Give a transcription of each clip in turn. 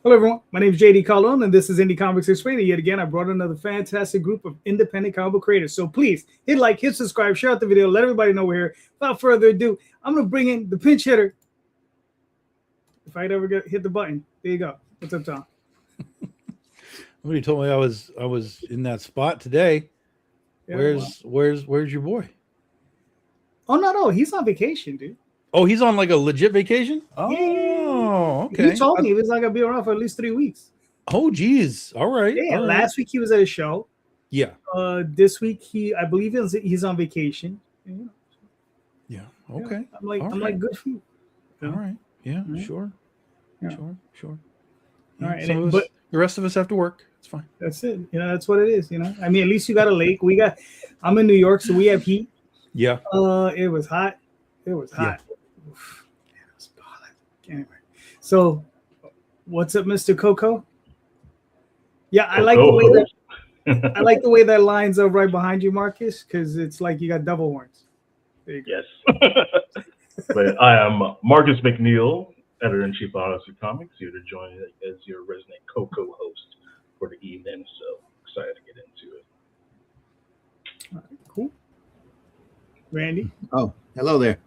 Hello, everyone. My name is JD Calderon, and this is Indie Comics Explained. Yet again, I brought another fantastic group of independent comic book creators. So please hit like, hit subscribe, share out the video, let everybody know we're here. Without further ado, I'm going to bring in the pinch hitter. If I'd ever hit the button, there you go. What's up, Tom? Somebody told me I was in that spot today. Yeah, where's your boy? Oh no, he's on vacation, dude. Oh, he's on like a legit vacation? Oh, yeah. Okay. He told me he was not gonna be around for at least 3 weeks. Oh, geez. All right. Yeah. All last week he was at a show. Yeah. This week I believe he's on vacation. Yeah. Okay. Yeah. I'm like good for you. All right. Yeah. All right. Sure. Yeah. Sure. All right. But the rest of us have to work. It's fine. That's it. That's what it is. I mean, at least you got a lake. I'm in New York, so we have heat. Yeah. It was hot. It was hot. Yeah. Anyway, so what's up, Mr. Coco? Yeah, I like the way that lines up right behind you, Marcus, because it's like you got double horns. Yes. But I am Marcus McNeal, editor-in-chief of Odyssey Comics, here to join as your resident co-host for the evening. So excited to get into it. All right, cool. Randy? Oh, hello there.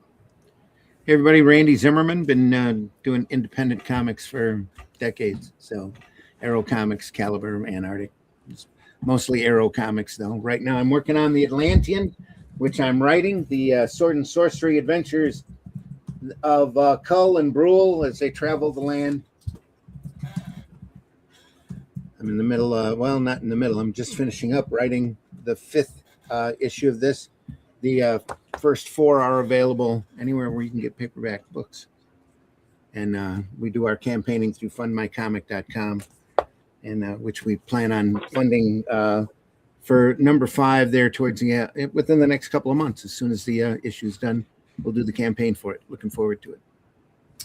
Hey, everybody. Randy Zimmerman. Been doing independent comics for decades. So Arrow Comics, Caliber, Antarctic. It's mostly Arrow Comics, though. Right now I'm working on the Atlantean, which I'm writing, the sword and sorcery adventures of Cull and Brule as they travel the land. I'm in the middle, well, not in the middle. I'm just finishing up writing the 5th issue of this. The first 4 are available anywhere where you can get paperback books. And we do our campaigning through fundmycomic.com, and which we plan on funding for number 5 there towards the within the next couple of months. As soon as the issue's done, we'll do the campaign for it. Looking forward to it.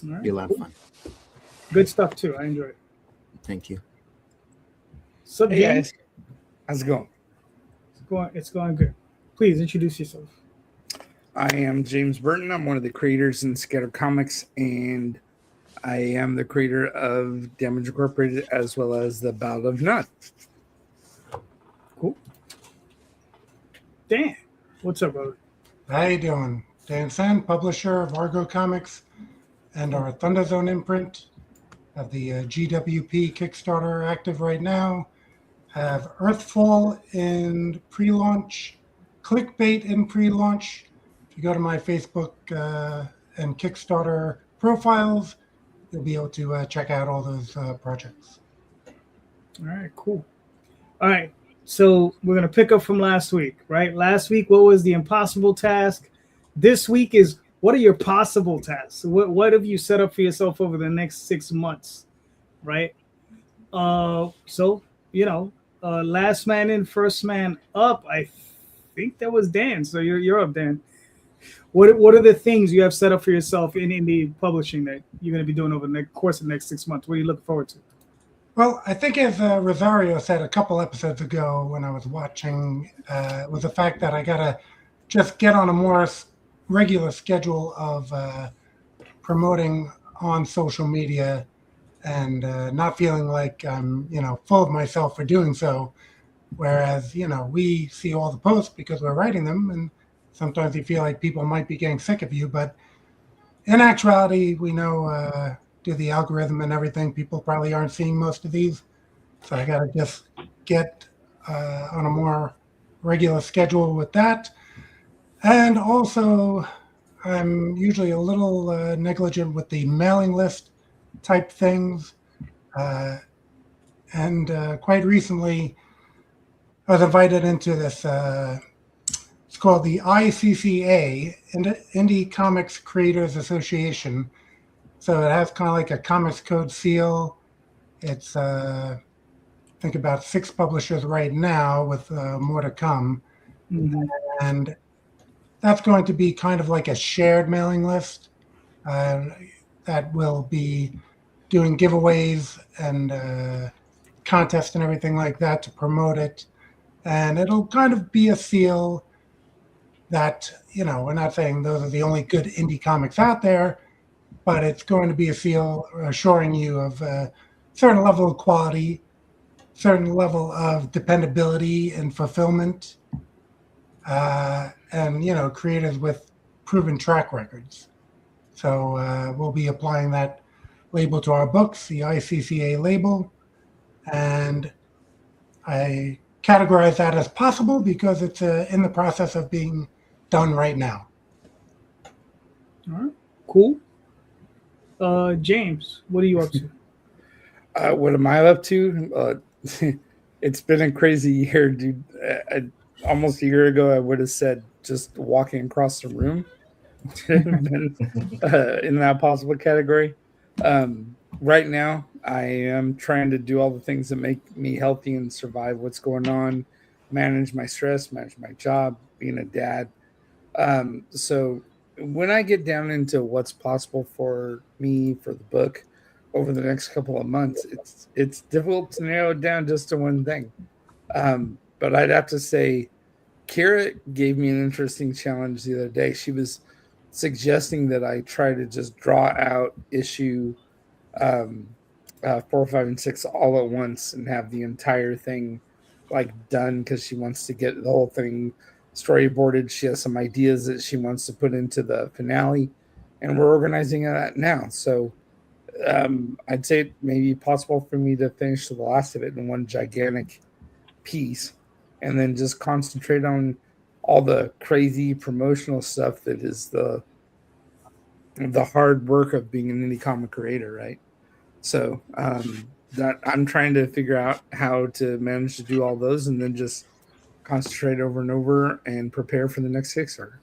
All right. Be a lot of fun. Good stuff, too. I enjoy it. Thank you. So, hey guys, how's it going? It's going good. Please introduce yourself. I am James Burton. I'm one of the creators in Scatter Comics, and I am the creator of Damage Incorporated as well as the Battle of Nut. Cool. Dan, what's up, brother? How you doing? Dan Sehn, publisher of Argo Comics and our Thunder Zone imprint. Have the GWP Kickstarter active right now. Have Earthfall in pre-launch. Clickbait in pre-launch. If you go to my Facebook and Kickstarter profiles, you'll be able to check out all those projects. All right, cool. All right, so we're going to pick up from last week, right? Last week, what was the impossible task? This week is, what are your possible tasks? What have you set up for yourself over the next 6 months, right? So, last man in, first man up, I think that was Dan. So you're up, Dan. What are the things you have set up for yourself in indie publishing that you're going to be doing over the course of the next 6 months? What are you looking forward to? Well, I think as Rosario said a couple episodes ago when I was watching, was the fact that I got to just get on a more regular schedule of promoting on social media and not feeling like I'm, full of myself for doing so. Whereas, we see all the posts because we're writing them, and sometimes you feel like people might be getting sick of you. But in actuality, we know due to the algorithm and everything, people probably aren't seeing most of these. So I got to just get on a more regular schedule with that. And also, I'm usually a little negligent with the mailing list type things. And quite recently, I was invited into this, it's called the ICCA, Indie Comics Creators Association. So it has kind of like a Comics Code seal. It's, I think, about 6 publishers right now with more to come. Mm-hmm. And that's going to be kind of like a shared mailing list that will be doing giveaways and contests and everything like that to promote it. And it'll kind of be a seal that, we're not saying those are the only good indie comics out there, but it's going to be a seal assuring you of certain level of quality, certain level of dependability and fulfillment, and creators with proven track records. So we'll be applying that label to our books, the ICCA label, and I categorize that as possible because it's in the process of being done right now. All right, cool. James, what are you up to? What am I up to? It's been a crazy year, dude. Almost a year ago, I would have said just walking across the room in that possible category. Right now, I am trying to do all the things that make me healthy and survive what's going on, manage my stress, manage my job, being a dad. So when I get down into what's possible for me for the book over the next couple of months, it's difficult to narrow it down just to one thing. But I'd have to say, Kira gave me an interesting challenge the other day. She was suggesting that I try to just draw out issue 4, 5, and 6 all at once and have the entire thing done, because she wants to get the whole thing storyboarded. She has some ideas that she wants to put into the finale, and we're organizing that now. So I'd say it may be possible for me to finish the last of it in one gigantic piece, and then just concentrate on all the crazy promotional stuff that is the hard work of being an indie comic creator, right? So that I'm trying to figure out how to manage to do all those, and then just concentrate over and over and prepare for the next Kickstarter.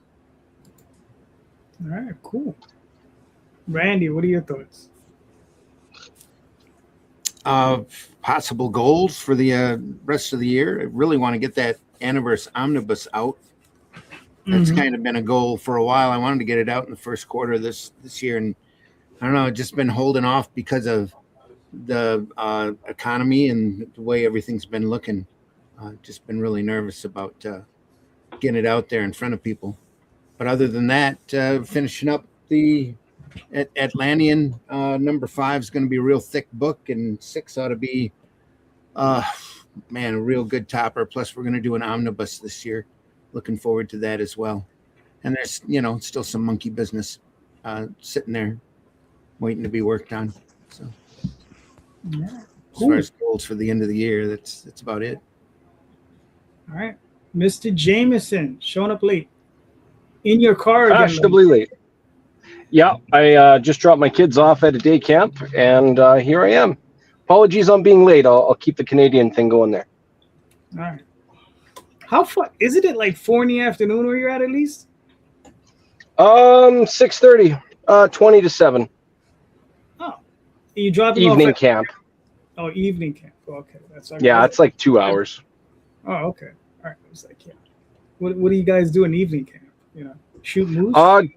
All right, cool. Randy, what are your thoughts? Possible goals for the rest of the year. I really want to get that Anniversary Omnibus out. That's kind of been a goal for a while. I wanted to get it out in the first quarter of this year, and I don't know, I've just been holding off because of the economy and the way everything's been looking. Just been really nervous about getting it out there in front of people. But other than that, finishing up the Atlantean number 5 is going to be a real thick book, and 6 ought to be, a real good topper. Plus, we're going to do an omnibus this year. Looking forward to that as well. And there's, still some monkey business sitting there waiting to be worked on. So, Yeah, as far as goals for the end of the year, that's about it. all right. Mr. Jameson, showing up late. In your car again. Fashionably late. Yeah, I just dropped my kids off at a day camp, and here I am. Apologies on being late. I'll keep the Canadian thing going there. All right. How far? Isn't it like 4 in the afternoon where you're at least? 6:30, 20 to 7. Oh. You dropping Evening off camp. Oh, evening camp. Okay. That's okay. Yeah, it's like 2 hours. Oh, okay. All right. I was like, yeah. What do you guys do in evening camp? Shoot moose?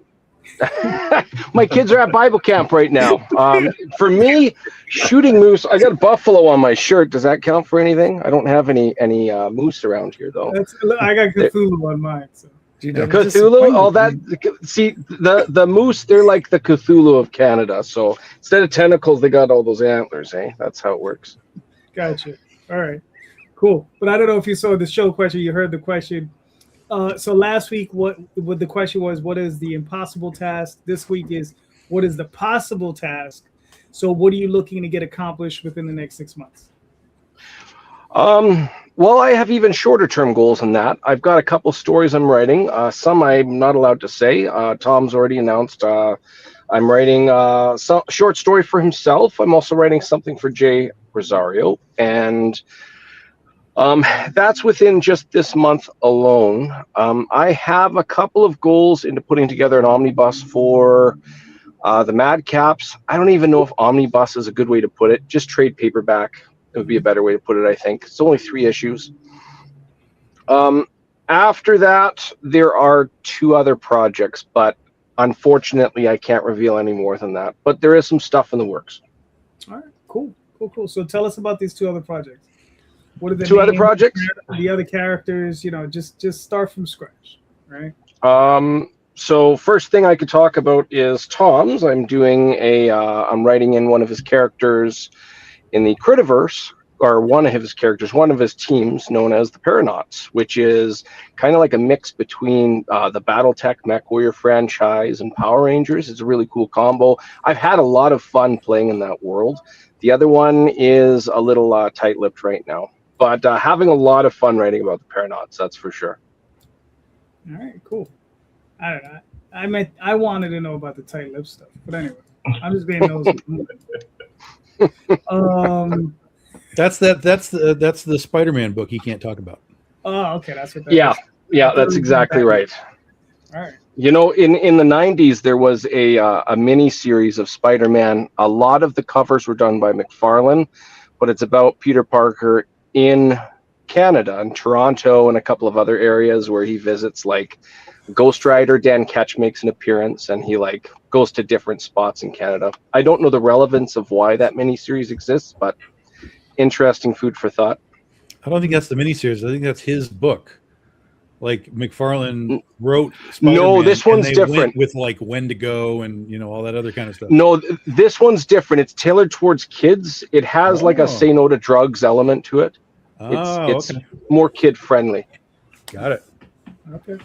My kids are at Bible camp right now. For me, shooting moose, I got a buffalo on my shirt. Does that count for anything? I don't have any moose around here, though. I got Cthulhu on mine. So. Cthulhu? Oh, the moose, they're like the Cthulhu of Canada. So instead of tentacles, they got all those antlers, eh? That's how it works. Gotcha. All right. Cool. But I don't know if you saw the show question. You heard the question. So last week, what the question was, what is the impossible task? This week is, what is the possible task? So what are you looking to get accomplished within the next 6 months? Well, I have even shorter term goals than that. I've got a couple stories I'm writing. Some I'm not allowed to say. Tom's already announced I'm writing a short story for himself. I'm also writing something for Jay Rosario. And that's within just this month alone. I have a couple of goals into putting together an omnibus for the Madcaps. I don't even know if omnibus is a good way to put it. Just trade paperback. It would be a better way to put it, I think. It's only 3 issues. After that, there are 2 other projects, but unfortunately, I can't reveal any more than that. But there is some stuff in the works. All right, cool. So tell us about these 2 other projects. What are the 2 other projects? The other characters, just start from scratch, right? So first thing I could talk about is Tom's. I'm doing I'm writing in one of his characters In the Critiverse, or one of his characters, one of his teams, known as the Paranauts, which is kind of like a mix between the BattleTech MechWarrior franchise and Power Rangers. It's a really cool combo. I've had a lot of fun playing in that world. The other one is a little tight-lipped right now, but having a lot of fun writing about the Paranauts, that's for sure. All right, cool. I don't know. I wanted to know about the tight lip stuff, but anyway, I'm just being nosy. That's the Spider-Man book he can't talk about. Oh, okay, that's what that Yeah, is. yeah, that's exactly right. All right. You know, in the 90s, there was a mini series of Spider-Man. A lot of the covers were done by McFarlane, but it's about Peter Parker in Canada, in Toronto, and a couple of other areas where he visits, like Ghost Rider. Dan Ketch makes an appearance, and he like goes to different spots in Canada. I don't know the relevance of why that mini series exists, but interesting food for thought. I don't think that's the miniseries. I think that's his book. Like McFarlane wrote Spider-Man, No, this one's and they different. went with like when to go and all that other kind of stuff. No, this one's different. It's tailored towards kids. It has like a say no to drugs element to it. It's okay. more kid friendly. Got it. Okay.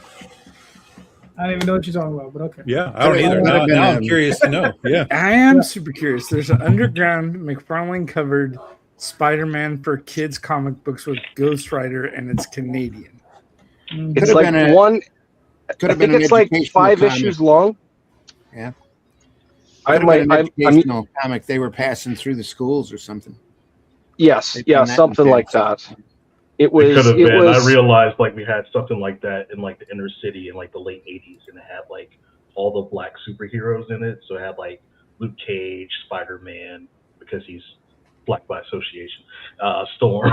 I don't even know what you're talking about, but okay. Yeah, I don't either. Would have been, Now I'm curious to know. Yeah. I am super curious. There's an underground McFarlane covered Spider-Man for kids comic books with Ghost Rider, and it's Canadian. It's Could have like been a- one. Could I have been think an it's like educational 5 comic. issues long. Yeah. I Could have might. been an I'm educational comic they were passing through the schools or something. yes, They've yeah, done that in something the like past. that. It was. It could have It been. was. I realized like we had something like that in like the inner city in like the late '80s, and it had like all the black superheroes in it. So it had like Luke Cage, Spider-Man, because he's black by association, Storm,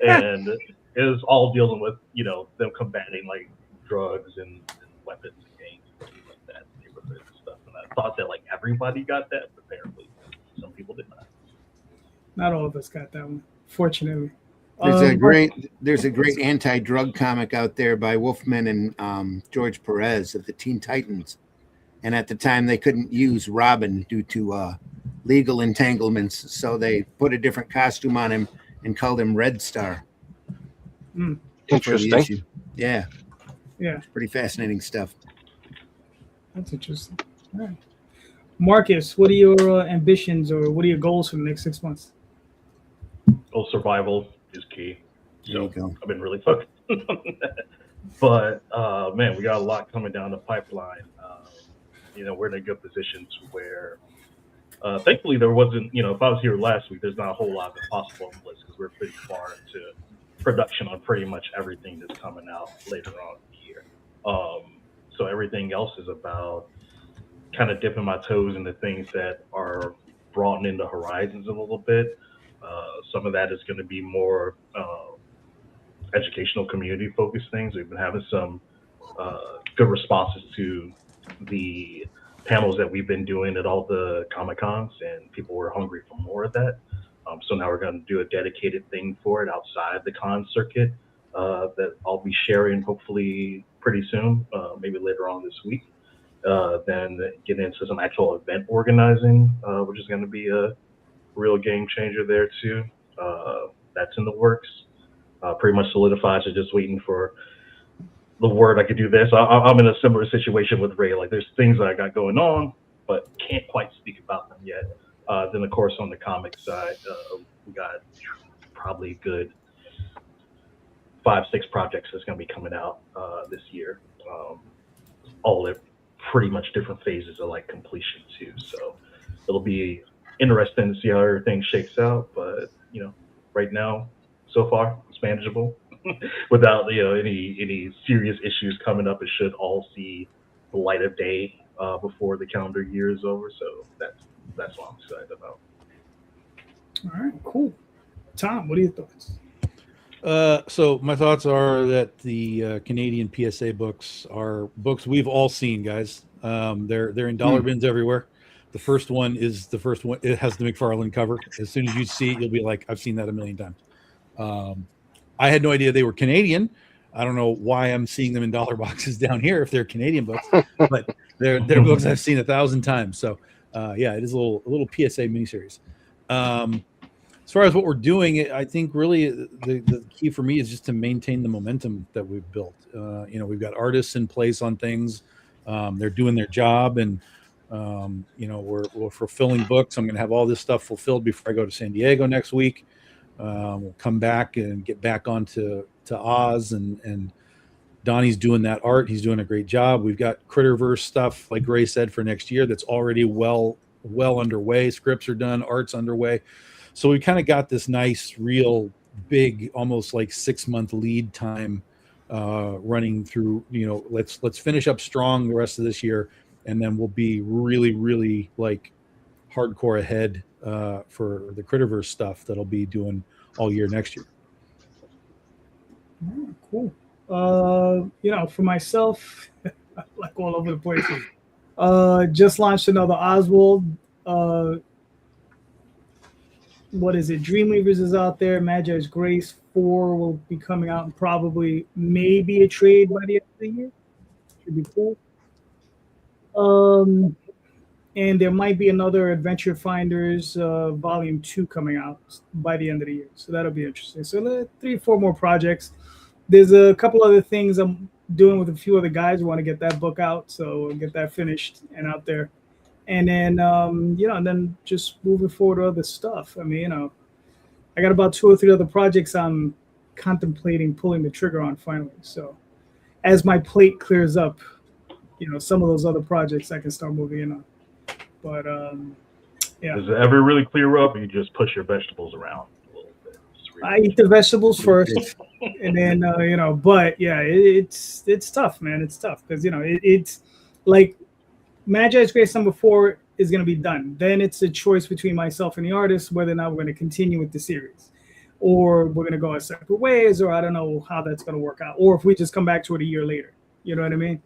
and it was all dealing with them combating like drugs and weapons and gangs and things like that, neighborhood and stuff. And I thought that like everybody got that, but apparently some people did not. Not all of us got that one, fortunately. There's a great anti-drug comic out there by Wolfman and George Perez of the Teen Titans, and at the time they couldn't use Robin due to legal entanglements, so they put a different costume on him and called him Red Star. Interesting. Yeah, Yeah, it's pretty fascinating stuff. that's interesting. All right. Marcus, what are your ambitions or what are your goals for the next 6 months? Oh, survival is key. There you go. I've been really focused on that. But man, we got a lot coming down the pipeline. We're in a good position to where thankfully there wasn't, if I was here last week, there's not a whole lot that's possible on the list because we're pretty far into production on pretty much everything that's coming out later on in the year. So everything else is about kind of dipping my toes into things that are broadening the horizons a little bit. Some of that is going to be more educational, community focused things. We've been having some good responses to the panels that we've been doing at all the Comic Cons, and people were hungry for more of that. So now we're going to do a dedicated thing for it outside the con circuit that I'll be sharing hopefully pretty soon, maybe later on this week. Then get into some actual event organizing, which is going to be a real game changer there too. That's in the works. Pretty much solidified. So just waiting for the word I could do this. I'm in a similar situation with Ray. Like there's things that I got going on, but can't quite speak about them yet. Then of course on the comic side, we got probably a good 5-6 projects that's going to be coming out this year. All at pretty much different phases of like completion too. So it'll be interesting to see how everything shakes out. But right now, so far it's manageable without any serious issues coming up. It should all see the light of day before the calendar year is over. So that's what I'm excited about. All right, cool. Tom, what are your thoughts? So my thoughts are that the Canadian PSA books are books we've all seen, guys. They're in dollar bins everywhere. The first one is the first one. It has the McFarlane cover. As soon as you see it, you'll be like, I've seen that a million times. I had no idea they were Canadian. I don't know why I'm seeing them in dollar boxes down here if they're Canadian books, but they're books I've seen 1,000 times. So yeah, it is a little PSA miniseries. as far as what we're doing, I think really the key for me is just to maintain the momentum that we've built. We've got artists in place on things. They're doing their job, and we're fulfilling books. I'm going to have all this stuff fulfilled before I go to San Diego next week. We'll come back and get back onto Oz, and Donnie's doing that art. He's doing a great job. We've got Critterverse stuff, like Ray said, for next year that's already well underway. Scripts are done, art's underway. So we kind of got this nice, real big, almost like 6-month lead time running through. Let's finish up strong the rest of this year, and then we'll be really, really like hardcore ahead for the Critterverse stuff that'll be doing all year next year. Oh, cool. For myself, like all over the place. Just launched another Oswald. What is it? Dreamweavers is out there. Magi's Grace 4 will be coming out, and probably maybe a trade by the end of the year. Should be cool. And there might be another Adventure Finders Volume 2 coming out by the end of the year. So that'll be interesting. So 3-4 more projects. There's a couple other things I'm doing with a few other guys who want to get that book out. So we'll get that finished and out there. And then, and then just moving forward to other stuff. I mean, I got about 2 or 3 other projects I'm contemplating pulling the trigger on finally. So as my plate clears up, some of those other projects I can start moving in on. But, yeah. Does it ever really clear up, or you just push your vegetables around a little bit? I eat the vegetables first, and then, but yeah, it's tough, man. It's tough because, it's like Magi's Grace number 4 is going to be done. Then it's a choice between myself and the artist whether or not we're going to continue with the series, or we're going to go our separate ways, or I don't know how that's going to work out, or if we just come back to it a year later. You know what I mean?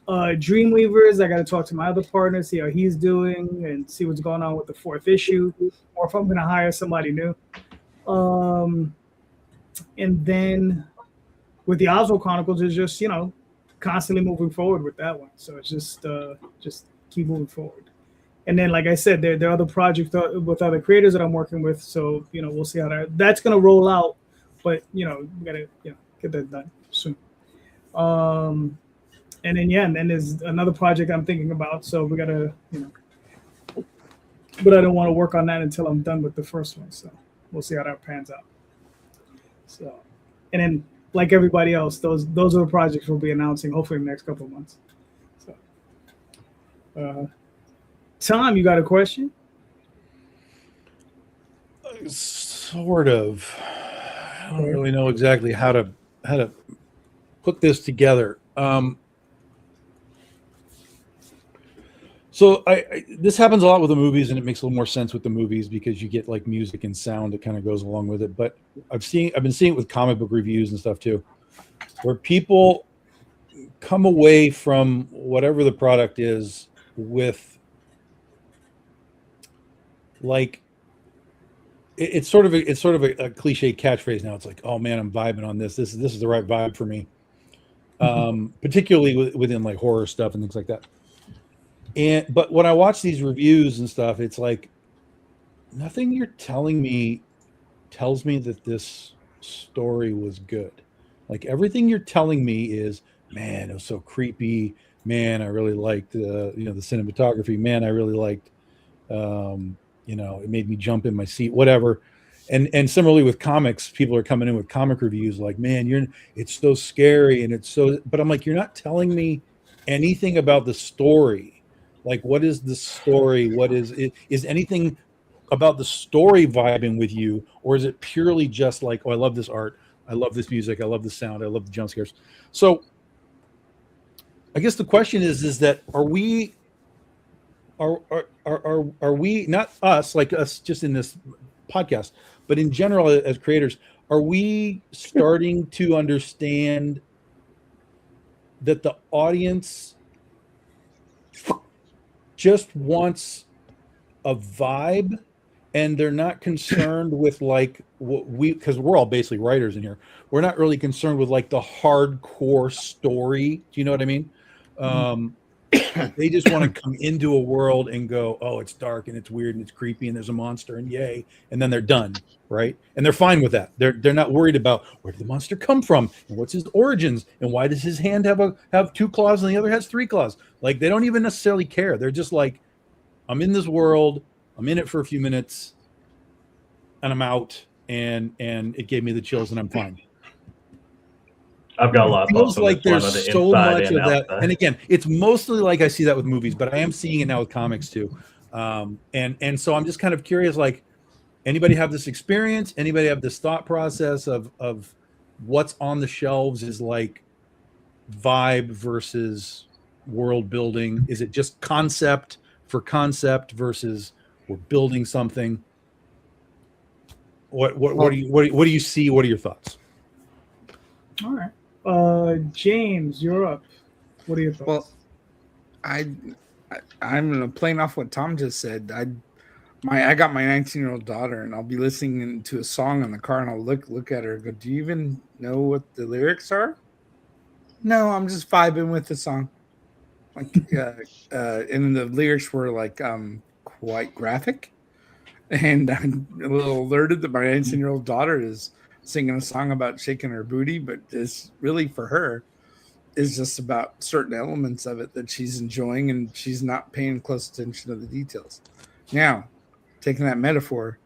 Dreamweavers, I got to talk to my other partner, see how he's doing, and see what's going on with the 4th issue, or if I'm going to hire somebody new. And then with the Oswald Chronicles, it's just, constantly moving forward with that one. So it's just keep moving forward. And then, like I said, there are other projects with other creators that I'm working with. So, we'll see how that's going to roll out. But, we got to get that done soon. And then, there's another project I'm thinking about. So we got to, but I don't want to work on that until I'm done with the first one. So we'll see how that pans out. So, and then, like everybody else, those are the projects we'll be announcing hopefully in the next couple of months. So, Tom, you got a question? Sort of. I don't really know exactly how to put this together. So this happens a lot with the movies, and it makes a little more sense with the movies because you get like music and sound that kind of goes along with it. But I've been seeing it with comic book reviews and stuff too, where people come away from whatever the product is with like it's sort of a cliche catchphrase now. It's like, oh man, I'm vibing on this. This is the right vibe for me. Particularly within like horror stuff and things like that. But when I watch these reviews and stuff, it's like nothing you're telling me tells me that this story was good. Like everything you're telling me is, man, it was so creepy. Man, I really liked the cinematography. Man, I really liked it made me jump in my seat, whatever. And similarly with comics, people are coming in with comic reviews like, man, it's so scary and it's so, but I'm like, you're not telling me anything about the story. Like, what is the story? What is it? Is anything about the story vibing with you, or is it purely just like, oh, I love this art, I love this music, I love the sound, I love the jump scares? So, I guess the question is that are we not us, like us just in this podcast, but in general as creators, are we starting to understand that the audience just wants a vibe and they're not concerned with like what because we're all basically writers in here, we're not really concerned with like the hardcore story, do you know what I mean? They just want to come into a world and go, oh, it's dark and it's weird and it's creepy and there's a monster and yay, and then they're done, right? And they're fine with that. They're not worried about where did the monster come from and what's his origins and why does his hand have 2 claws and the other has 3 claws. Like, they don't even necessarily care. They're just like, I'm in this world, I'm in it for a few minutes, and I'm out, and it gave me the chills, and I'm fine. I've got a lot of It feels thoughts on like this one, there's on the so inside much and of that. outside. And again, it's mostly like I see that with movies, but I am seeing it now with comics too. And so I'm just kind of curious, like, anybody have this experience? Anybody have this thought process of what's on the shelves is like vibe versus world building? Is it just concept for concept versus we're building something? What do you see? What are your thoughts? All right. James, you're up. What are your thoughts? Well, I'm playing off what Tom just said. I got my 19-year-old daughter, and I'll be listening to a song in the car, and I'll look at her and go, "Do you even know what the lyrics are?" No, I'm just vibing with the song. Like, and the lyrics were like quite graphic, and I'm a little alerted that my 19-year-old daughter is singing a song about shaking her booty, but it's really for her is just about certain elements of it that she's enjoying, and she's not paying close attention to the details. Now, taking that metaphor,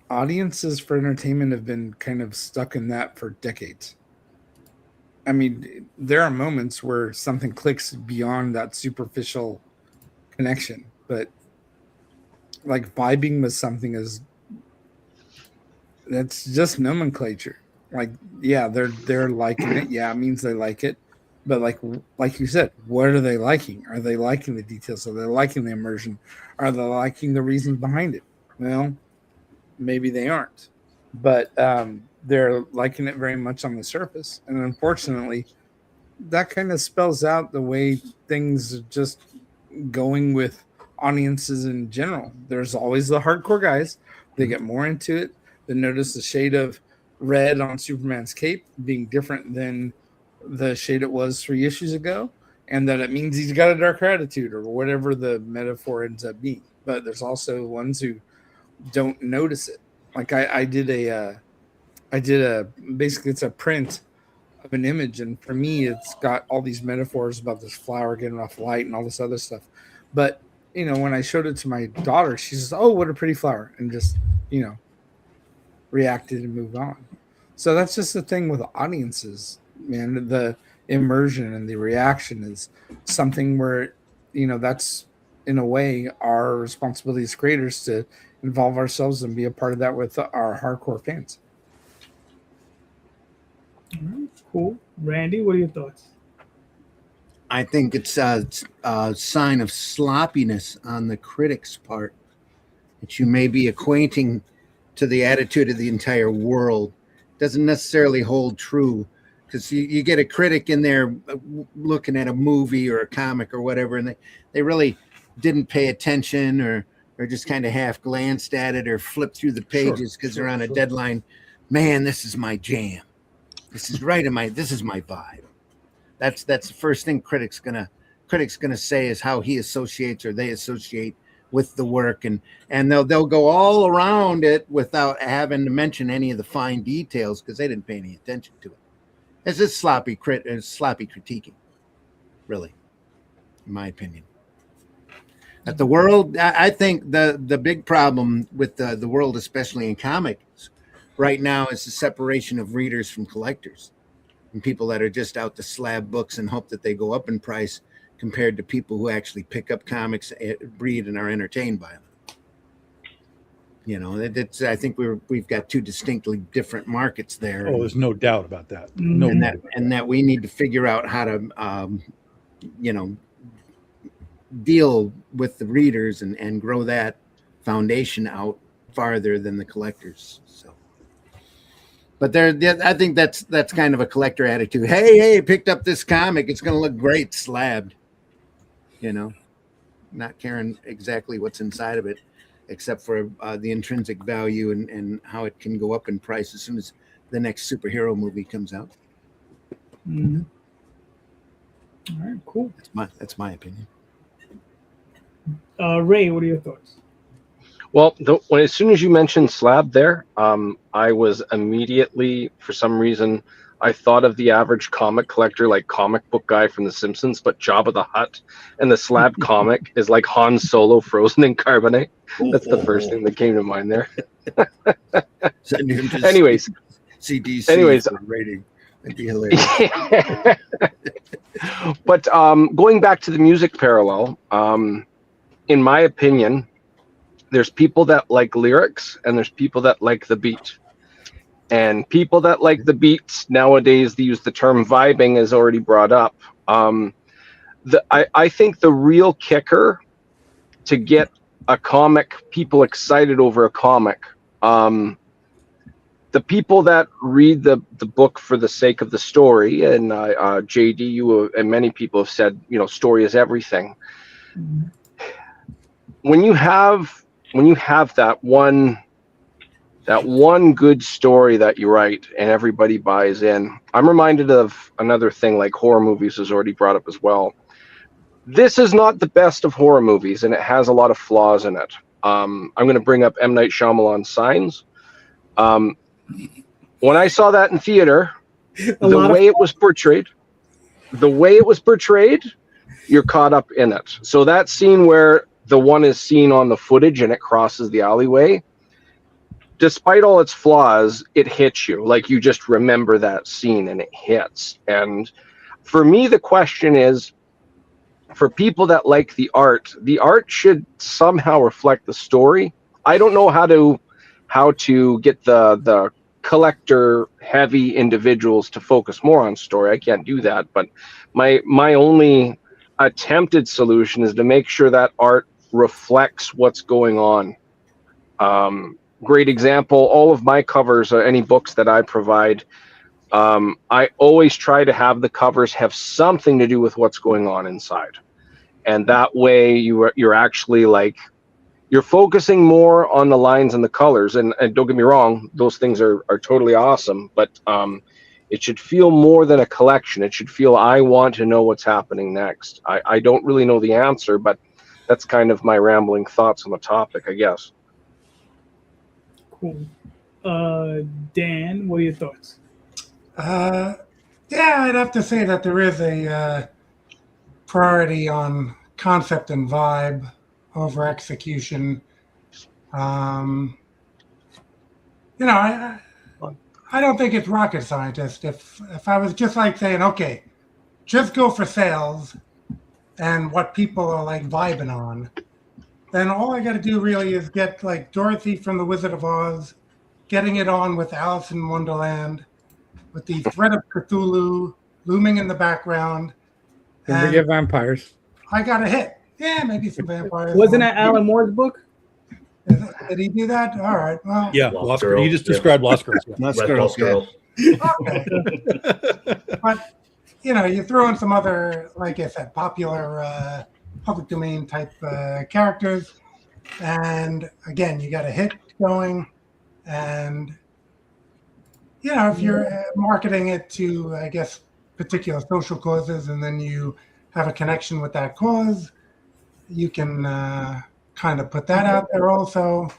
audiences for entertainment have been kind of stuck in that for decades. I mean, there are moments where something clicks beyond that superficial connection, but like vibing with something that's just nomenclature. Like, yeah, they're liking it. Yeah, it means they like it. But like you said, what are they liking? Are they liking the details? Are they liking the immersion? Are they liking the reasons behind it? Well, maybe they aren't. But they're liking it very much on the surface. And unfortunately, that kind of spells out the way things are just going with audiences in general. There's always the hardcore guys. They get more into it. They notice the shade of red on Superman's cape being different than the shade it was 3 issues ago, and that it means he's got a darker attitude or whatever the metaphor ends up being. But there's also ones who don't notice it. Like I did a basically it's a print of an image, and for me it's got all these metaphors about this flower getting off light and all this other stuff. But you know, when I showed it to my daughter, she says, "Oh, what a pretty flower," and just, you know, reacted and moved on. So that's just the thing with audiences, man. The immersion and the reaction is something where, you know, that's in a way our responsibility as creators to involve ourselves and be a part of that with our hardcore fans. All right, cool. Randy, what are your thoughts? I think it's a sign of sloppiness on the critic's part that you may be acquainting to the attitude of the entire world. Doesn't necessarily hold true, because you get a critic in there looking at a movie or a comic or whatever, and they really didn't pay attention or just kind of half glanced at it or flipped through the pages because they're on a deadline. Man, this is my jam. This is right in this is my vibe. That's the first thing critics gonna say is how he associates or they associate with the work, and they'll go all around it without having to mention any of the fine details because they didn't pay any attention to it. It's just sloppy critiquing, really, in my opinion. At the world, I think the big problem with the world, especially in comics right now, is the separation of readers from collectors and people that are just out to slab books and hope that they go up in price compared to people who actually pick up comics, read, and are entertained by them. You know, I think we've got two distinctly different markets there. Oh, there's no doubt about that. No, And that we need to figure out how to, deal with the readers and grow that foundation out farther than the collectors. So, but I think that's kind of a collector attitude. Hey, picked up this comic. It's going to look great slabbed. You know, not caring exactly what's inside of it, except for the intrinsic value and how it can go up in price as soon as the next superhero movie comes out. Mm-hmm. All right, cool. That's my opinion. Ray, what are your thoughts? Well, as soon as you mentioned slab there, I was immediately, for some reason, I thought of the average comic collector, like comic book guy from The Simpsons, but Jabba the Hutt, and the slab comic is like Han Solo frozen in carbonate. That's the first thing that came to mind there. Send him to Anyways, CDC for rating. That'd be hilarious. But going back to the music parallel, in my opinion, there's people that like lyrics and there's people that like the beat. And people that like the beats nowadays, they use the term vibing, as already brought up. I think the real kicker to get a comic, people excited over a comic, the people that read the book for the sake of the story, and JD, you and many people have said, story is everything. When you have that one good story that you write and everybody buys in, I'm reminded of another thing, like horror movies is already brought up as well. This is not the best of horror movies, and it has a lot of flaws in it. I'm going to bring up M. Night Shyamalan's Signs. When I saw that in theater, the way it was portrayed, you're caught up in it. So that scene where the one is seen on the footage and it crosses the alleyway, despite all its flaws, it hits you. Like, you just remember that scene and it hits. And for me, the question is, for people that like the art should somehow reflect the story. I don't know how to get the collector heavy individuals to focus more on story. I can't do that. But my only attempted solution is to make sure that art reflects what's going on. Great example, all of my covers, any books that I provide, I always try to have the covers have something to do with what's going on inside. And that way you're actually like, you're focusing more on the lines and the colors. And don't get me wrong, those things are totally awesome, but it should feel more than a collection. It should feel, I want to know what's happening next. I don't really know the answer, but that's kind of my rambling thoughts on the topic, I guess. Cool. Dan, what are your thoughts? Yeah, I'd have to say that there is a priority on concept and vibe over execution. I don't think it's rocket scientist. If I was just like saying, okay, just go for sales and what people are like vibing on, then all I got to do really is get like Dorothy from The Wizard of Oz, getting it on with Alice in Wonderland, with the threat of Cthulhu looming in the background. Don't forget vampires. I got a hit. Yeah, maybe some vampires. Wasn't that Alan Moore's book? Did he do that? All right. Well, Yeah, Lost Girls. You just described Lost Girls. Lost Red Girls. Girls. okay. But you throw in some other, like I said, popular public domain type characters, and again, you got a hit going, and if you're marketing it to, I guess, particular social causes, and then you have a connection with that cause, you can kind of put that out there also,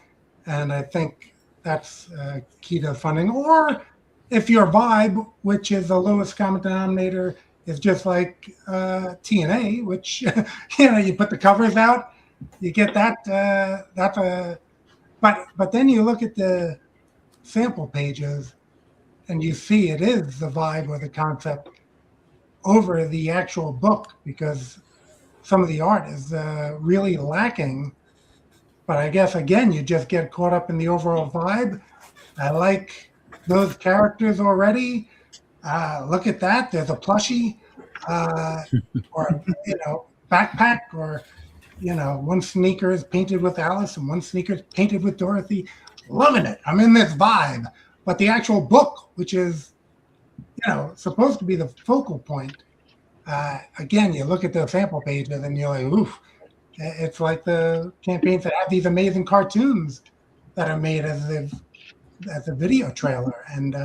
and I think that's key to funding. Or if your vibe, which is the lowest common denominator, is just like TNA, which you put the covers out, you get that. But then you look at the sample pages, and you see it is the vibe or the concept over the actual book, because some of the art is really lacking. But I guess, again, you just get caught up in the overall vibe. I like those characters already. Look at that. There's a plushie or, backpack, or, one sneaker is painted with Alice and one sneaker is painted with Dorothy. Loving it. I'm in this vibe. But the actual book, which is, supposed to be the focal point, again, you look at the sample pages and you're like, oof. It's like the campaigns that have these amazing cartoons that are made as a video trailer, and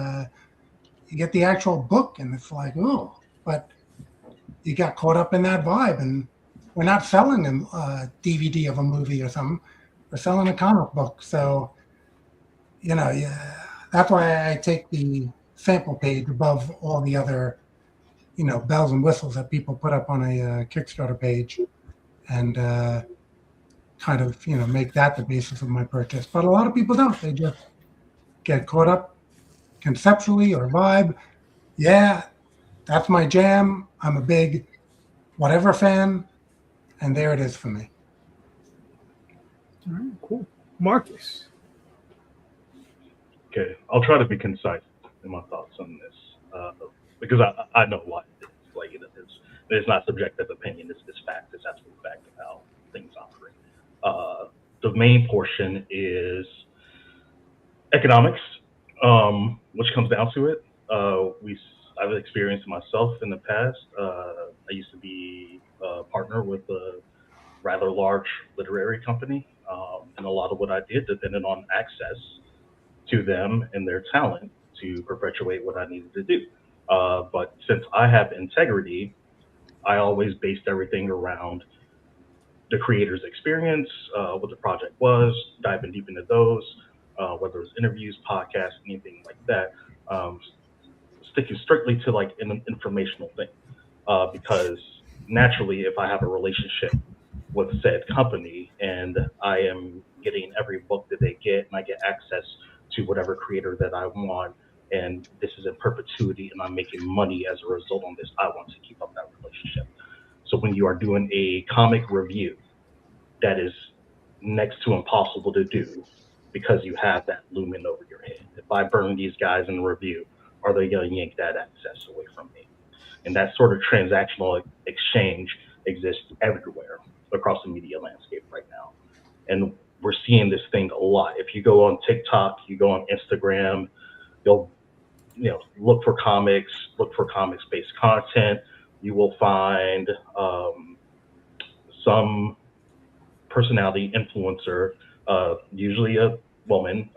you get the actual book, and it's like, oh. But you got caught up in that vibe. And we're not selling a DVD of a movie or something. We're selling a comic book. So, yeah, that's why I take the sample page above all the other, bells and whistles that people put up on a Kickstarter page, and kind of, make that the basis of my purchase. But a lot of people don't. They just get caught up conceptually or vibe. Yeah, that's my jam. I'm a big whatever fan, and there it is for me. All right, cool. Marcus. Okay, I'll try to be concise in my thoughts on this, because I know what it is. Like, it's not subjective opinion. It's fact. It's absolute fact of how things operate. The main portion is economics, which comes down to it. I've experienced myself in the past. I used to be a partner with a rather large literary company, and a lot of what I did depended on access to them and their talent to perpetuate what I needed to do. But since I have integrity, I always based everything around the creator's experience, what the project was, diving deep into those, whether it was interviews, podcasts, anything like that, sticking strictly to like an informational thing. Because naturally, if I have a relationship with said company and I am getting every book that they get and I get access to whatever creator that I want, and this is in perpetuity and I'm making money as a result on this, I want to keep up that relationship. So when you are doing a comic review, that is next to impossible to do because you have that looming over your head. If I burn these guys in a review, are they going to yank that access away from me? And that sort of transactional exchange exists everywhere across the media landscape right now. And we're seeing this thing a lot. If you go on TikTok, you go on Instagram, you'll look for comics-based content. You will find some personality influencer, usually a woman,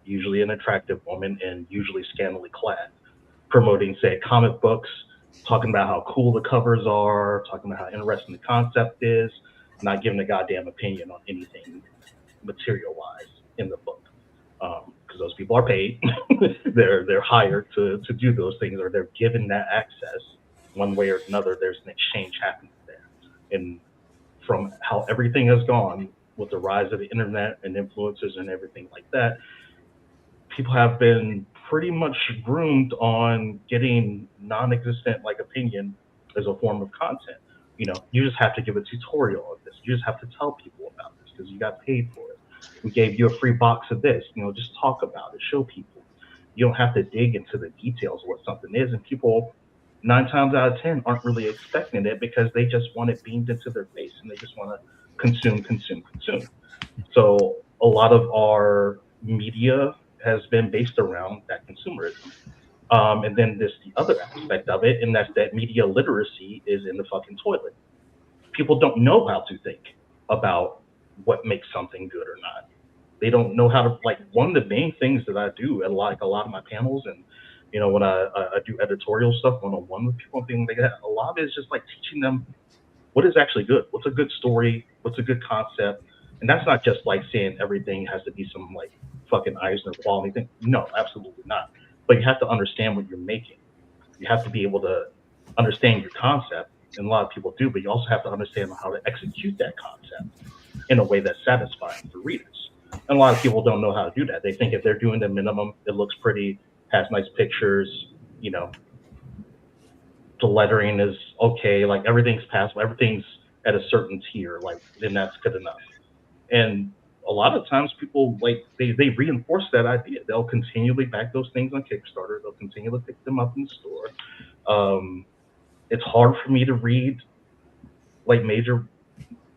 usually an attractive woman, and usually scantily clad, promoting, say, comic books, talking about how cool the covers are, talking about how interesting the concept is, not giving a goddamn opinion on anything material-wise in the book. Because those people are paid. they're hired to do those things, or they're given that access one way or another. There's an exchange happening there. And from how everything has gone with the rise of the internet and influencers and everything like that, people have been pretty much groomed on getting non-existent like opinion as a form of content. You just have to give a tutorial of this. You just have to tell people about this because you got paid for it. We gave you a free box of this. Just talk about it, show people. You don't have to dig into the details of what something is, and people 9 times out of 10 aren't really expecting it because they just want it beamed into their face and they just want to consume. So a lot of our media has been based around that consumerism. And then there's the other aspect of it, and that's that media literacy is in the fucking toilet. People don't know how to think about what makes something good or not. They don't know how to, like, one of the main things that I do at a lot of my panels, and when I do editorial stuff one-on-one with people and things like that, a lot of it is just like teaching them what is actually good, what's a good story, what's a good concept. And that's not just like saying everything has to be some like fucking Eisner quality thing. No, absolutely not. But you have to understand what you're making. You have to be able to understand your concept, and a lot of people do, but you also have to understand how to execute that concept in a way that's satisfying for readers. And a lot of people don't know how to do that. They think if they're doing the minimum, it looks pretty, has nice pictures, the lettering is okay, like everything's passable, everything's at a certain tier, like then that's good enough. And a lot of times people they reinforce that idea. They'll continually back those things on Kickstarter. They'll continually pick them up in the store. It's hard for me to read like major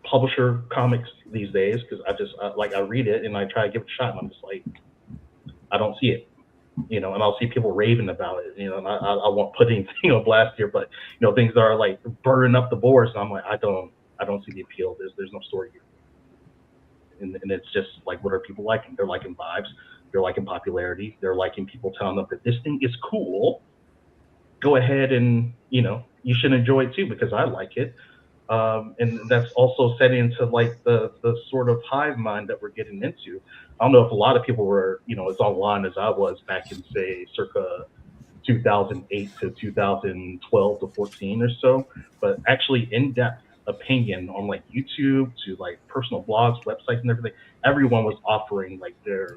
publisher comics these days because I read it and I try to give it a shot and I'm just like, I don't see it. And I'll see people raving about it, and I won't put anything on blast here, but things are like burning up the boards, and I'm like, I don't see the appeal. There's no story here, and it's just like, what are people liking? They're liking vibes, they're liking popularity, they're liking people telling them that this thing is cool. Go ahead and you should enjoy it too because I like it. And that's also set into like the sort of hive mind that we're getting into. I don't know if a lot of people were, as online as I was back in say circa 2008 to 2012 to 14 or so, but actually in-depth opinion on like YouTube to like personal blogs, websites and everything, everyone was offering like their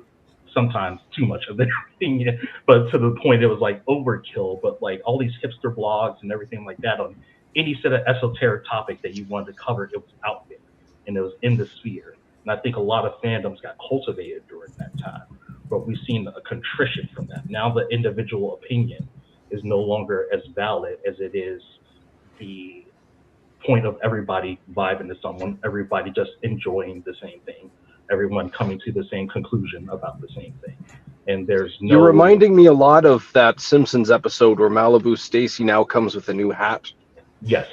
sometimes too much of their opinion, but to the point it was like overkill. But like all these hipster blogs and everything like that on any sort of esoteric topic that you wanted to cover, it was out there and it was in the sphere. And I think a lot of fandoms got cultivated during that time, but we've seen a contrition from that. Now the individual opinion is no longer as valid as it is the point of everybody vibing to someone, everybody just enjoying the same thing, everyone coming to the same conclusion about the same thing. And there's no... You're reminding me a lot of that Simpsons episode where Malibu Stacy now comes with a new hat. Yes.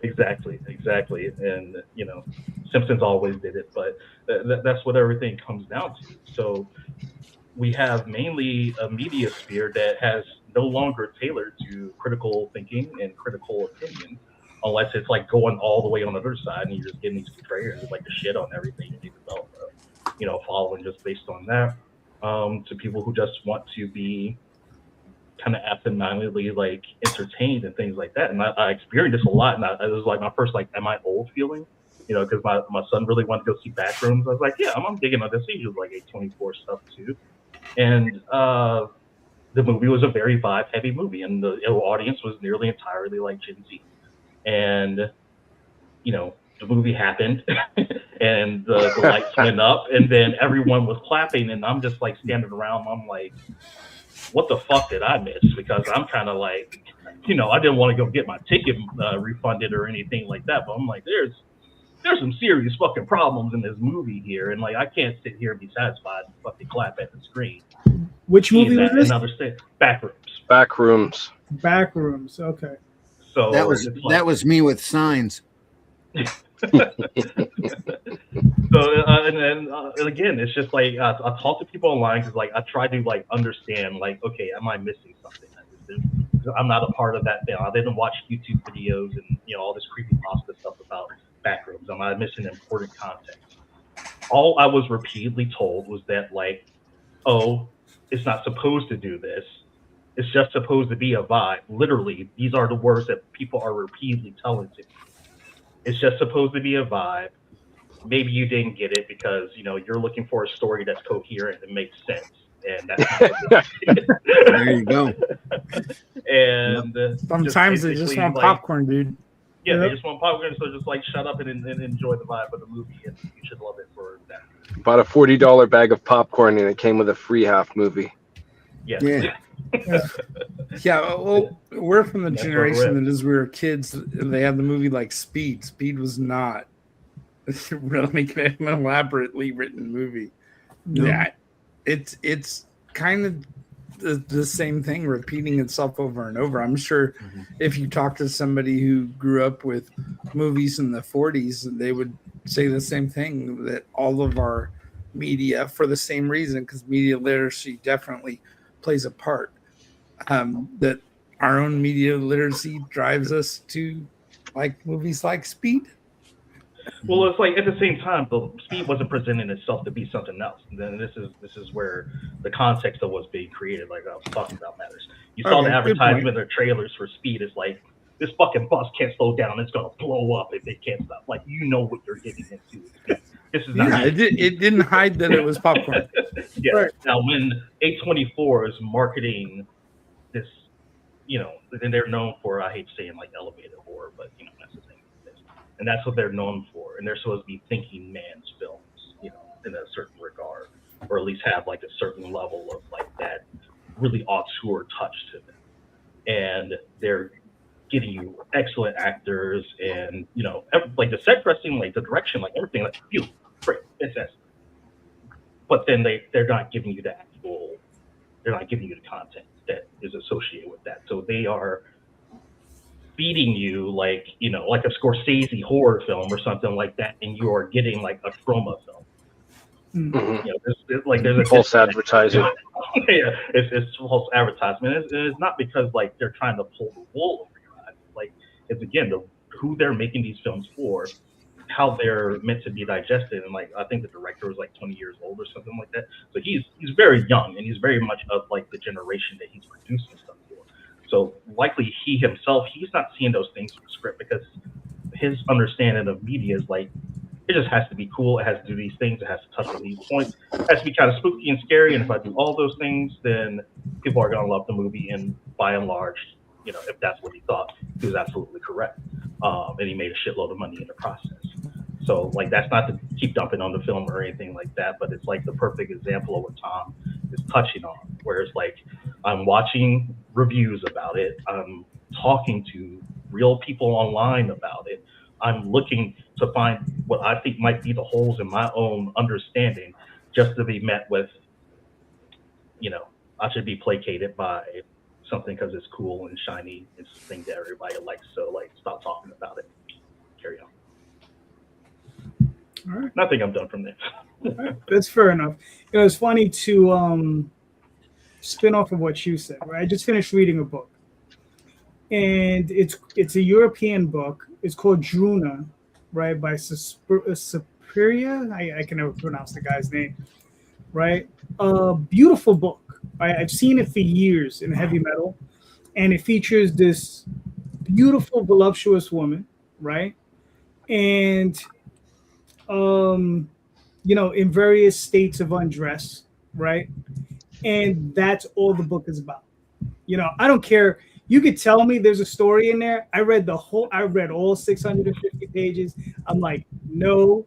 Exactly. And, Simpsons always did it, but that's what everything comes down to. So we have mainly a media sphere that has no longer tailored to critical thinking and critical opinion, unless it's like going all the way on the other side and you're just getting these portrayers like the shit on everything you develop, following just based on that, to people who just want to be kind of absentmindedly like entertained and things like that. And I experienced this a lot, and it was like my first like am I old feeling, because my son really wanted to go see Backrooms. I was like, yeah, I'm digging on this. He was like A24 stuff too, and the movie was a very vibe heavy movie, and the audience was nearly entirely like Gen Z, and the movie happened and the lights went up and then everyone was clapping and I'm just like standing around. I'm like, what the fuck did I miss? Because I'm kind of like, I didn't want to go get my ticket refunded or anything like that, but I'm like, there's some serious fucking problems in this movie here, and like I can't sit here and be satisfied and fucking clap at the screen. Which movie was this? Backrooms. Backrooms. Okay. So that was me with Signs. So and again, it's just like I talk to people online because like I try to like understand like, okay, am I missing something? I'm not a part of that thing. I didn't watch YouTube videos and all this creepypasta stuff about Backrooms. Am I missing important context? All I was repeatedly told was that like, oh, it's not supposed to do this. It's just supposed to be a vibe. Literally, these are the words that people are repeatedly telling to me. It's just supposed to be a vibe. Maybe you didn't get it because you're looking for a story that's coherent and makes sense, and that's there you go. And sometimes they just want popcorn, dude. Yeah, they just want popcorn, so just like shut up and enjoy the vibe of the movie, and you should love it for that. Bought a $40 bag of popcorn and it came with a free half movie. Yes. Yeah. Yeah, well, we're from the generation that as we were kids, they had the movie like Speed. Speed was not really an elaborately written movie. No. Yeah, it's kind of the same thing repeating itself over and over. I'm sure if you talk to somebody who grew up with movies in the 40s, they would say the same thing, that all of our media, for the same reason, because media literacy definitely plays a part, that our own media literacy drives us to like movies like Speed. Well, it's like at the same time, the Speed wasn't presenting itself to be something else. And then this is where the context of what's being created, like I was talking about, matters. You saw the advertisement or trailers for Speed. It's like, this fucking bus can't slow down. It's gonna blow up if it can't stop. Like, what you're getting into. This is not. It didn't hide that it was popcorn. Yeah. Right. Now, when A24 is marketing this, and they're known for, I hate saying like elevated horror, but that's the thing. And that's what they're known for. And they're supposed to be thinking man's films, in a certain regard, or at least have like a certain level of like that really auteur touch to them. And they're getting you excellent actors and, like the set dressing, like the direction, like everything, like beautiful, great, fantastic. But then they're not giving you they're not giving you the content that is associated with that. So they are feeding you like a Scorsese horror film or something like that, and you are getting like a Chroma film. Mm-hmm. There's a false advertising. Yeah, it's false advertisement. It's not because like they're trying to pull the wool over your eyes. Like it's again who they're making these films for, how they're meant to be digested, and like I think the director was like 20 years old or something like that. So he's very young, and he's very much of like the generation that he's producing stuff for. So likely he himself, he's not seeing those things from the script because his understanding of media is like it just has to be cool. It has to do these things. It has to touch on these points. It has to be kind of spooky and scary. And if I do all those things, then people are going to love the movie. And by and large, you know, if that's what he thought, he was absolutely correct. And he made a shitload of money in the process. So, like, that's not to keep dumping on the film or anything like that, but it's like the perfect example of what Tom is touching on, where it's like I'm watching reviews about it. I'm talking to real people online about it. I'm looking to find what I think might be the holes in my own understanding just to be met with, you know, I should be placated by something because it's cool and shiny. It's a thing that everybody likes. So, like, stop talking about it. Carry on. All right. I think I'm done from there. Right. That's fair enough. You know, it's funny to spin off of what you said, right? I just finished reading a book. And it's a European book. It's called Druna, right, by Superior. I can never pronounce the guy's name, right? Beautiful book. Right? I've seen it for years in heavy metal, and it features this beautiful, voluptuous woman, right? And, you know, in various states of undress, right? And that's all the book is about. You know, I don't care. You could tell me there's a story in there. I read all 650 pages. I'm like, no,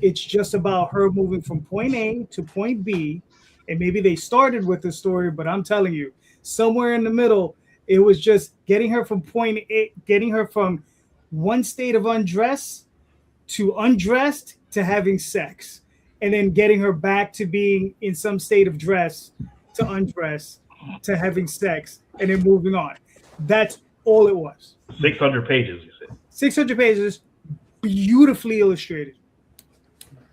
it's just about her moving from point A to point B. And maybe they started with the story, but I'm telling you, somewhere in the middle, it was just getting her from point A, getting her from one state of undress to undressed to having sex, and then getting her back to being in some state of dress to undress to having sex, and then moving on. That's all it was. 600 pages, you said. 600 pages, beautifully illustrated.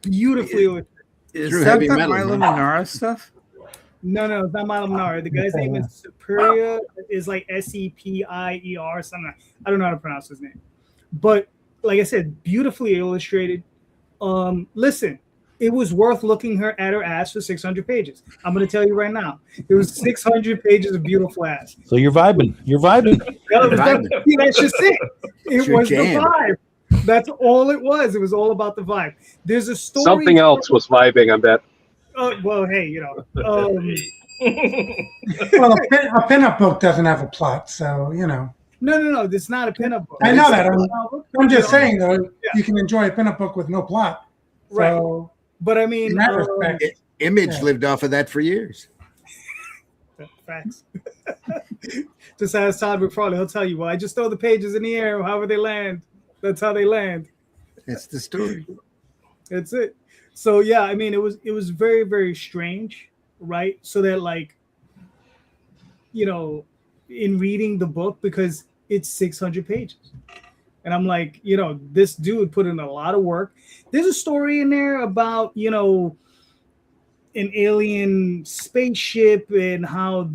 Beautifully illustrated. Is True that heavy the metal, Milo man. Manara stuff? No, it's not Milo Manara. The guy's name is Superior. Is like Seppier, something. I don't know how to pronounce his name. But like I said, beautifully illustrated. Listen, it was worth looking at her ass for 600 pages. I'm going to tell you right now. It was 600 pages of beautiful ass. So you're vibing. You're vibing. That's just it. It was jam. the vibe. That's all it was. It was all about the vibe. There's a story. Something else was vibing, I bet. Well, hey, you know. Well, a pinup book doesn't have a plot, so, you know. No. It's not a pinup book. I know that. I'm just saying, though, Yeah. you can enjoy a pinup book with no plot. Right. So, But I mean, in that respect, Image lived off of that for years. facts. Just ask Todd McFarlane. He'll tell you, well, I just throw the pages in the air. However they land, that's how they land. That's the story. That's it. So yeah, I mean, it was very, very strange, right? So that, like, you know, in reading the book, because it's 600 pages, and I'm like, you know, this dude put in a lot of work. There's a story in there about, you know, an alien spaceship and how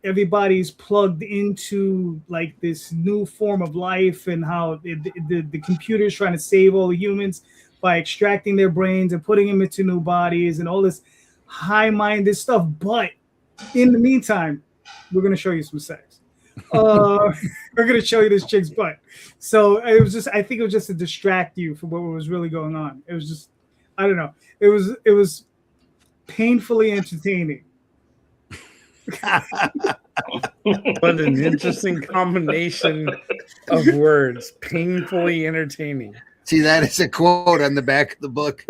everybody's plugged into like this new form of life, and how the computer's trying to save all the humans by extracting their brains and putting them into new bodies and all this high-minded stuff. But in the meantime, we're going to show you some sex. We're going to show you this chick's butt. So I think it was just to distract you from what was really going on. It was just, I don't know. It was painfully entertaining. What an interesting combination of words. Painfully entertaining. See, that is a quote on the back of the book.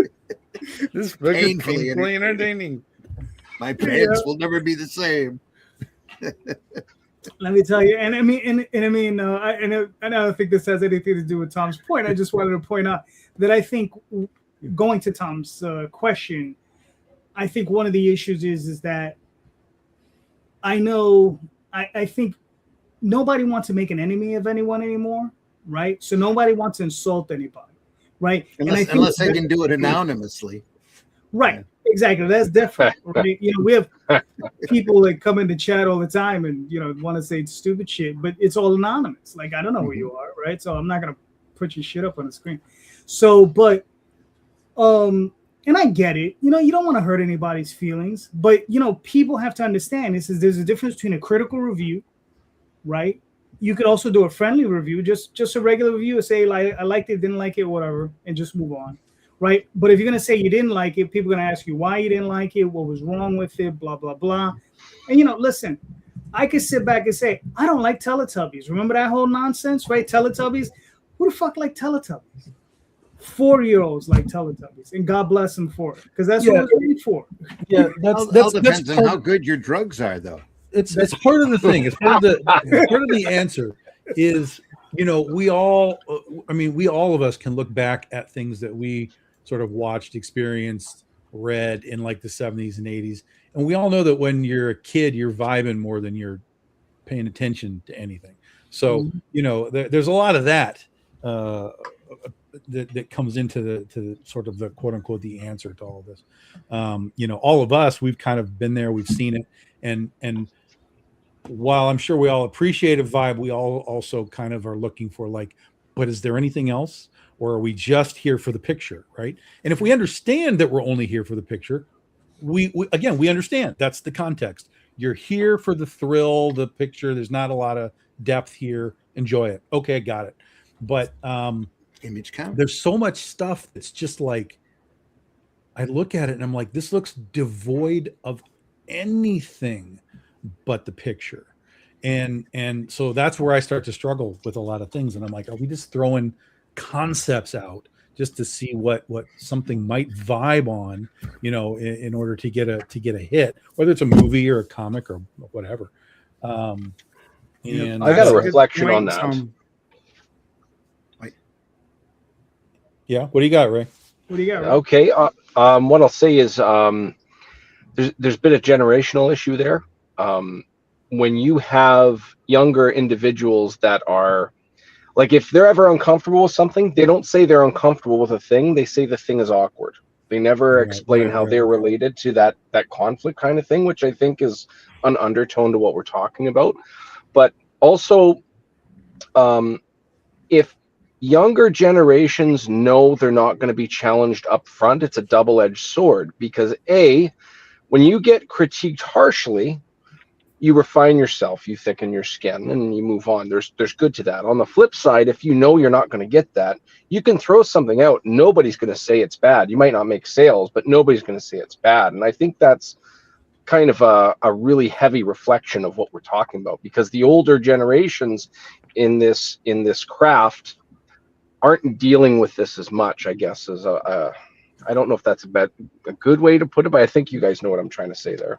This book Painfully is painfully entertaining. My pants will never be the same. Let me tell you, and I don't think this has anything to do with Tom's point. I just wanted to point out that I think, going to Tom's question, I think one of the issues is that I think nobody wants to make an enemy of anyone anymore, right? So nobody wants to insult anybody, right? Unless they can do it anonymously. Right. Exactly. That's different. Right? You know, we have people that come into chat all the time and, you know, want to say stupid shit, but it's all anonymous. Like, I don't know who you are, right? So I'm not going to put your shit up on the screen. So, but, and I get it. You know, you don't want to hurt anybody's feelings, but, you know, people have to understand there's a difference between a critical review, right? You could also do a friendly review, just a regular review, say, like, I liked it, didn't like it, whatever, and just move on. Right. But if you're going to say you didn't like it, people are going to ask you why you didn't like it, what was wrong with it, blah, blah, blah. And, you know, listen, I could sit back and say, I don't like Teletubbies. Remember that whole nonsense, right? Teletubbies. Who the fuck like Teletubbies? 4-year-olds like Teletubbies. And God bless them for it. Because that's what it's made for. Yeah, All depends on how good your drugs are, though. It's part of the thing. It's part of the answer is, you know, we all of us can look back at things that we sort of watched, experienced, read in like the 70s and 80s. And we all know that when you're a kid, you're vibing more than you're paying attention to anything. So, you know, there's a lot of that that comes into the sort of the quote unquote, the answer to all of this. You know, all of us, we've kind of been there, we've seen it. And while I'm sure we all appreciate a vibe, we all also kind of are looking for like, but is there anything else? Or are we just here for the picture, right? And if we understand that we're only here for the picture, we understand. That's the context. You're here for the thrill, the picture. There's not a lot of depth here. Enjoy it. Okay, got it. But image count. There's so much stuff that's just like, I look at it and I'm like, this looks devoid of anything but the picture. And so that's where I start to struggle with a lot of things. And I'm like, are we just throwing concepts out just to see what something might vibe on, you know, in order to get a hit, whether it's a movie or a comic or whatever. And I got a reflection on that. Yeah. What do you got, Ray? What do you got, Ray? Okay. What I'll say is there's been a generational issue there. When you have younger individuals that are like, if they're ever uncomfortable with something, they don't say they're uncomfortable with a thing. They say the thing is awkward. They never explain how they're related to that conflict kind of thing, which I think is an undertone to what we're talking about. But also, if younger generations know they're not going to be challenged up front, it's a double-edged sword, because when you get critiqued harshly, you refine yourself, you thicken your skin, and you move on. There's good to that. On the flip side, if you know you're not going to get that, you can throw something out. Nobody's going to say it's bad. You might not make sales, but nobody's going to say it's bad. And I think that's kind of a really heavy reflection of what we're talking about, because the older generations in this craft aren't dealing with this as much, I guess, as I don't know if that's a good way to put it, but I think you guys know what I'm trying to say there.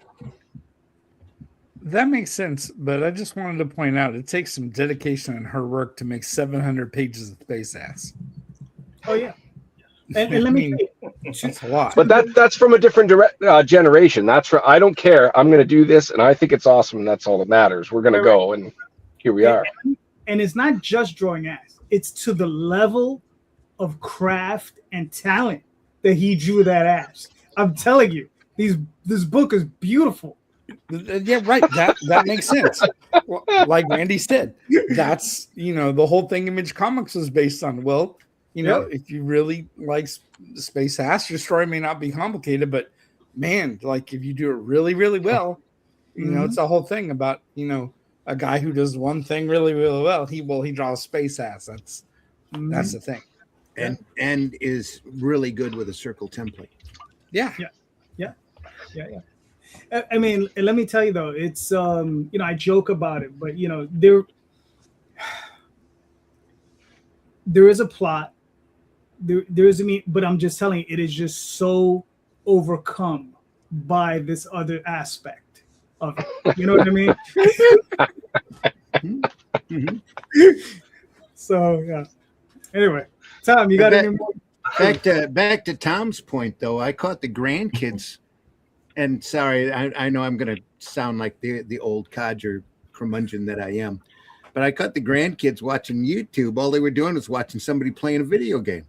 That makes sense, but I just wanted to point out it takes some dedication in her work to make 700 pages of space ass. Oh yeah, and let me tell you, that's a lot. But that's from a different generation. That's from, I don't care. I'm going to do this, and I think it's awesome, and that's all that matters. We're going to go, and here we are. And it's not just drawing ass; it's to the level of craft and talent that he drew that ass. I'm telling you, this book is beautiful. Yeah, right. That makes sense. Well, like Randy said, that's, the whole thing Image Comics was based on. Well, if you really like space ass, your story may not be complicated, but man, like if you do it really, really well, it's a whole thing about, a guy who does one thing really, really well. He draws space ass. That's the thing. And is really good with a circle template. Yeah. I mean, let me tell you though, it's I joke about it, but there is a plot, there is but I'm just telling you, it is just so overcome by this other aspect of it. You know what I mean? So yeah. Anyway, Tom, you got any more? Back to Tom's point though, I caught the grandkids. And sorry, I know I'm going to sound like the old codger curmudgeon that I am, but I caught the grandkids watching YouTube. All they were doing was watching somebody playing a video game.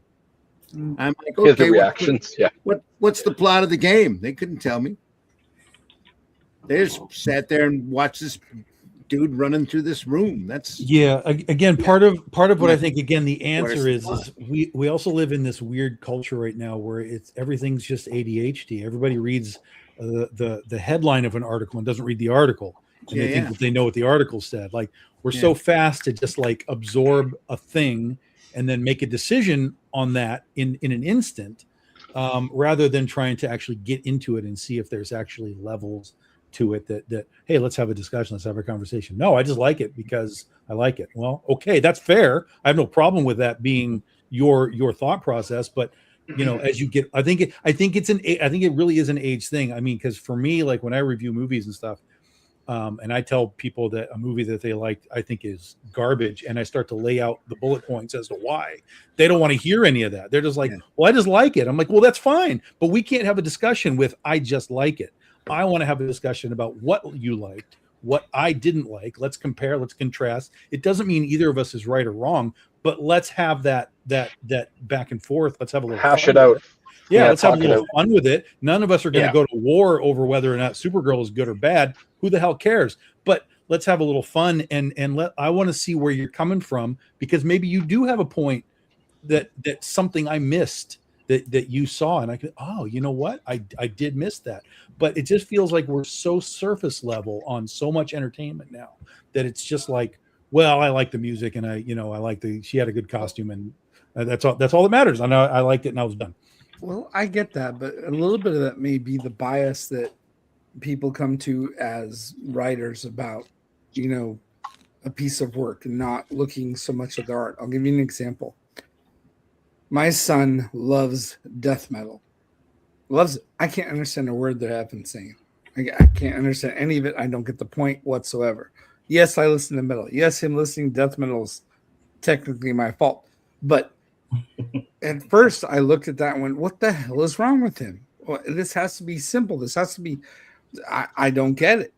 Mm. I'm like, Get the okay, reactions. Yeah. what's the plot of the game? They couldn't tell me. They just sat there and watched this dude running through this room. That's Again, part of what I think, again, the Where's answer the is plot? we also live in this weird culture right now where everything's just ADHD. Everybody reads the headline of an article and doesn't read the article, and they think that they know what the article said. Like, we're so fast to just like absorb a thing and then make a decision on that in an instant, rather than trying to actually get into it and see if there's actually levels to it that hey, let's have a discussion, let's have a conversation. No, I just like it because I like it. Well, okay, that's fair. I have no problem with that being your thought process, but you know, as you get, I think it really is an age thing. I mean, because for me, like when I review movies and stuff, and I tell people that a movie that they liked, I think is garbage, and I start to lay out the bullet points as to why, they don't want to hear any of that. They're just like, well, I just like it. I'm like, well, that's fine, but we can't have a discussion with I just like it. I want to have a discussion about what you liked, what I didn't like. Let's compare, let's contrast. It doesn't mean either of us is right or wrong, but let's have that back and forth. Let's have a little Hash fun it out. with it. Yeah, let's have a talk it little out. fun with it. None of us are going to go to war over whether or not Supergirl is good or bad. Who the hell cares? But let's have a little fun and I want to see where you're coming from, because maybe you do have a point that something I missed that you saw, and I could, oh, you know what? I did miss that. But it just feels like we're so surface level on so much entertainment now that it's just like, well, I like the music, and I like she had a good costume, and that's all that matters. I know I liked it and I was done. Well, I get that, but a little bit of that may be the bias that people come to as writers about, a piece of work and not looking so much at the art. I'll give you an example. My son loves death metal. Loves it. I can't understand a word that I've been saying. I can't understand any of it. I don't get the point whatsoever. Yes, I listen to metal. Yes, him listening to death metal is technically my fault. But at first, I looked at that and went, what the hell is wrong with him? Well, this has to be simple. This has to be, I don't get it.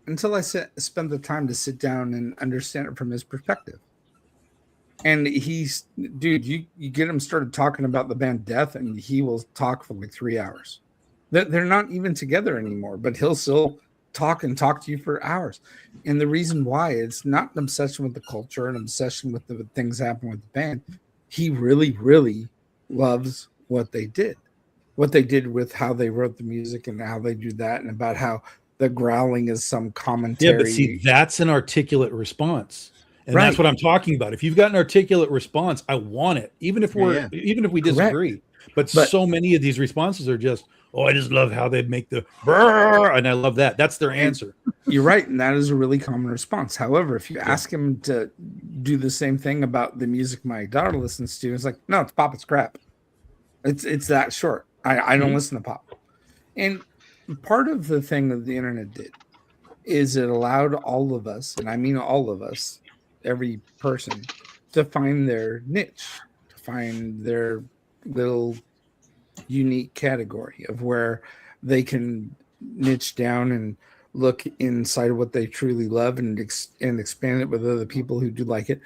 Until I spend the time to sit down and understand it from his perspective. And dude, you get him started talking about the band Death, and he will talk for like 3 hours. They're not even together anymore, but he'll still talk to you for hours. And the reason why, it's not an obsession with the culture, an obsession with the things happening with the band. He really, really loves what they did with how they wrote the music and how they do that, and about how the growling is some commentary. Yeah, but see, that's an articulate response. And that's what I'm talking about. If you've got an articulate response, I want it, even if we disagree. But so many of these responses are just, oh, I just love how they make the brrr, and I love that. That's their answer. You're right, and that is a really common response. However, if you ask him to do the same thing about the music my daughter listens to, it's like, no, it's pop, it's crap. It's that short. I don't listen to pop. And part of the thing that the internet did is it allowed all of us, and I mean all of us, every person, to find their niche, to find their little unique category of where they can niche down and look inside of what they truly love and expand it with other people who do like it.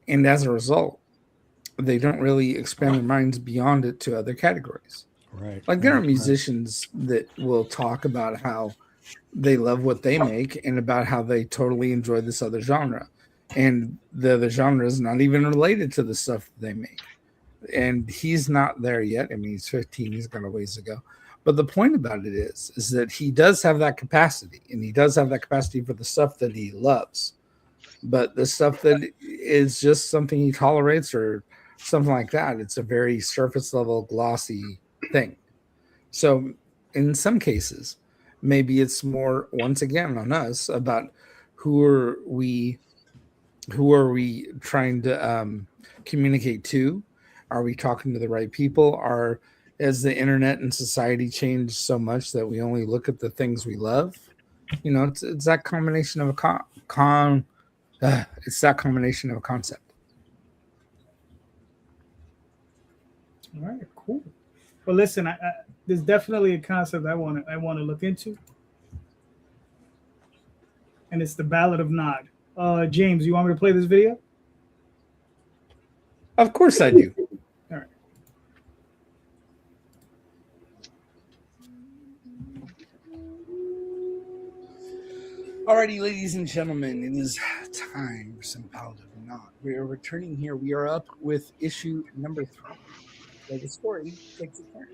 And as a result, they don't really expand their minds beyond it to other categories. Right. Like there are musicians that will talk about how they love what they make and about how they totally enjoy this other genre. And the other genre is not even related to the stuff they make. And he's not there yet. I mean, he's 15. He's got a ways to go. But the point about it is that he does have that capacity. And he does have that capacity for the stuff that he loves. But the stuff that is just something he tolerates or something like that, it's a very surface level, glossy thing. So in some cases, maybe it's more, once again, on us about who are we trying to communicate to? Are we talking to the right people? Has the internet and society changed so much that we only look at the things we love? It's that combination of it's that combination of a concept. All right, cool. Well, listen, there's definitely a concept I want to look into, and it's the Ballad of Nod. James, you want me to play this video? Of course I do. All right. Alrighty, ladies and gentlemen, it is time for some Paladin Not. We are returning here. We are up with issue number 3. Where the story takes a turn.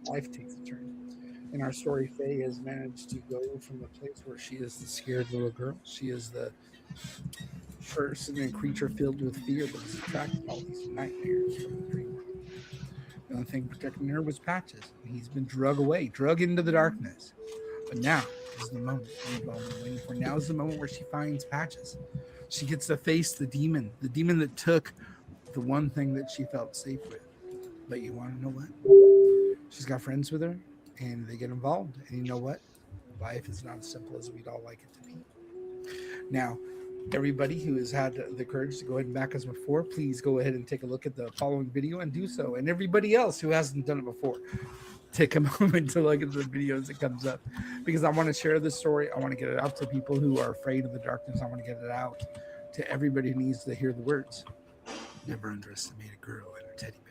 Life takes a turn. In our story, Faye has managed to go from the place where she is the scared little girl. She is the person and creature filled with fear that is attracted to all these nightmares from the dream world. The only thing protecting her was Patches. He's been drug away, drug into the darkness. But now is the moment we've all been waiting for. Now is the moment where she finds Patches. She gets to face the demon that took the one thing that she felt safe with. But you want to know what? She's got friends with her, and they get involved. And you know what? Life is not as simple as we'd all like it to be. Now, everybody who has had the courage to go ahead and back us before, please go ahead and take a look at the following video and do so. And everybody else who hasn't done it before, take a moment to look at the videos that comes up, because I want to share this story. I want to get it out to people who are afraid of the darkness. I want to get it out to everybody who needs to hear the words. Never underestimate a girl and her teddy bear.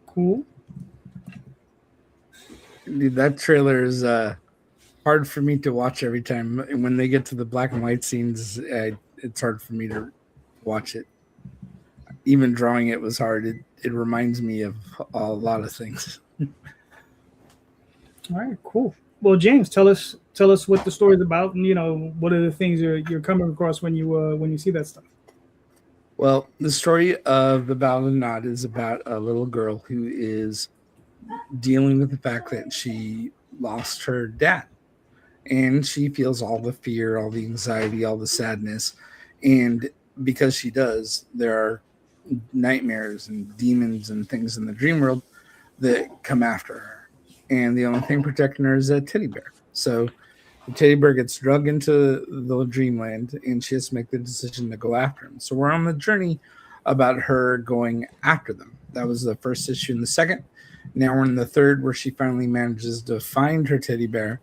Cool. Dude, that trailer is hard for me to watch every time. And when they get to the black and white scenes, it's hard for me to watch it. Even drawing it was hard. It reminds me of a lot of things. All right, cool. Well, James, tell us what the story's about, and what are the things you're coming across when you see that stuff. Well, the story of the Ballad of Nod is about a little girl who is dealing with the fact that she lost her dad, and she feels all the fear, all the anxiety, all the sadness. And because she does, there are nightmares and demons and things in the dream world that come after her. And the only thing protecting her is a teddy bear. So the teddy bear gets drugged into the dreamland, and she has to make the decision to go after him. So we're on the journey about her going after them. That was the first issue. In the second, now we're in the third, where she finally manages to find her teddy bear,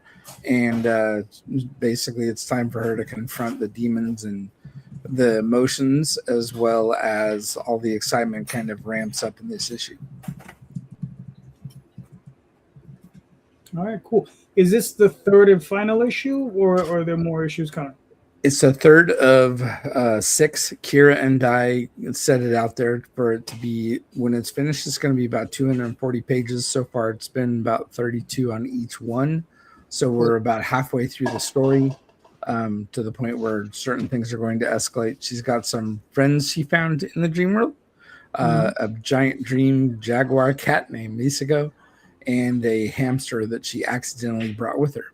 and basically it's time for her to confront the demons, and the emotions as well as all the excitement kind of ramps up in this issue. All right, cool. Is this the third and final issue, or are there more issues coming? It's the third of 6. Kira and I set it out there for it to be, when it's finished, it's going to be about 240 pages. So far, it's been about 32 on each one. So we're about halfway through the story, to the point where certain things are going to escalate. She's got some friends she found in the dream world, a giant dream jaguar cat named Misago, and a hamster that she accidentally brought with her.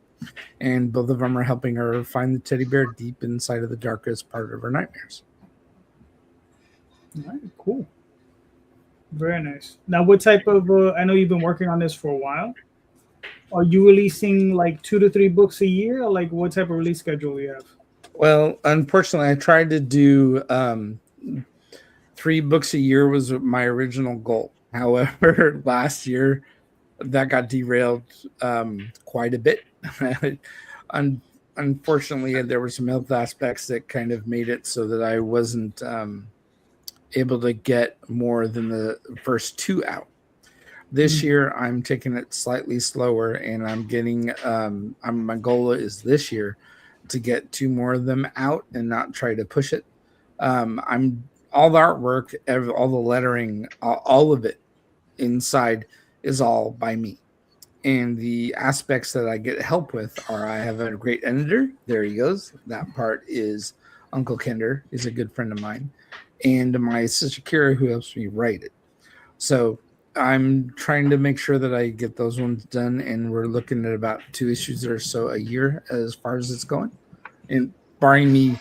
And both of them are helping her find the teddy bear deep inside of the darkest part of her nightmares. All right, cool. Very nice. Now, what type of, I know you've been working on this for a while. Are you releasing like 2 to 3 books a year? Or like what type of release schedule do you have? Well, unfortunately, I tried to do 3 books a year was my original goal. However, last year, that got derailed quite a bit. Unfortunately, there were some health aspects that kind of made it so that I wasn't able to get more than the first 2 out. This year, I'm taking it slightly slower, and I'm getting. My goal is this year to get 2 more of them out and not try to push it. I'm all the artwork, all the lettering, all of it inside is all by me. And the aspects that I get help with are I have a great editor. There he goes. That part is Uncle Kender, is a good friend of mine, and my sister Kira, who helps me write it. So I'm trying to make sure that I get those ones done, and we're looking at about 2 issues or so a year as far as it's going, and barring me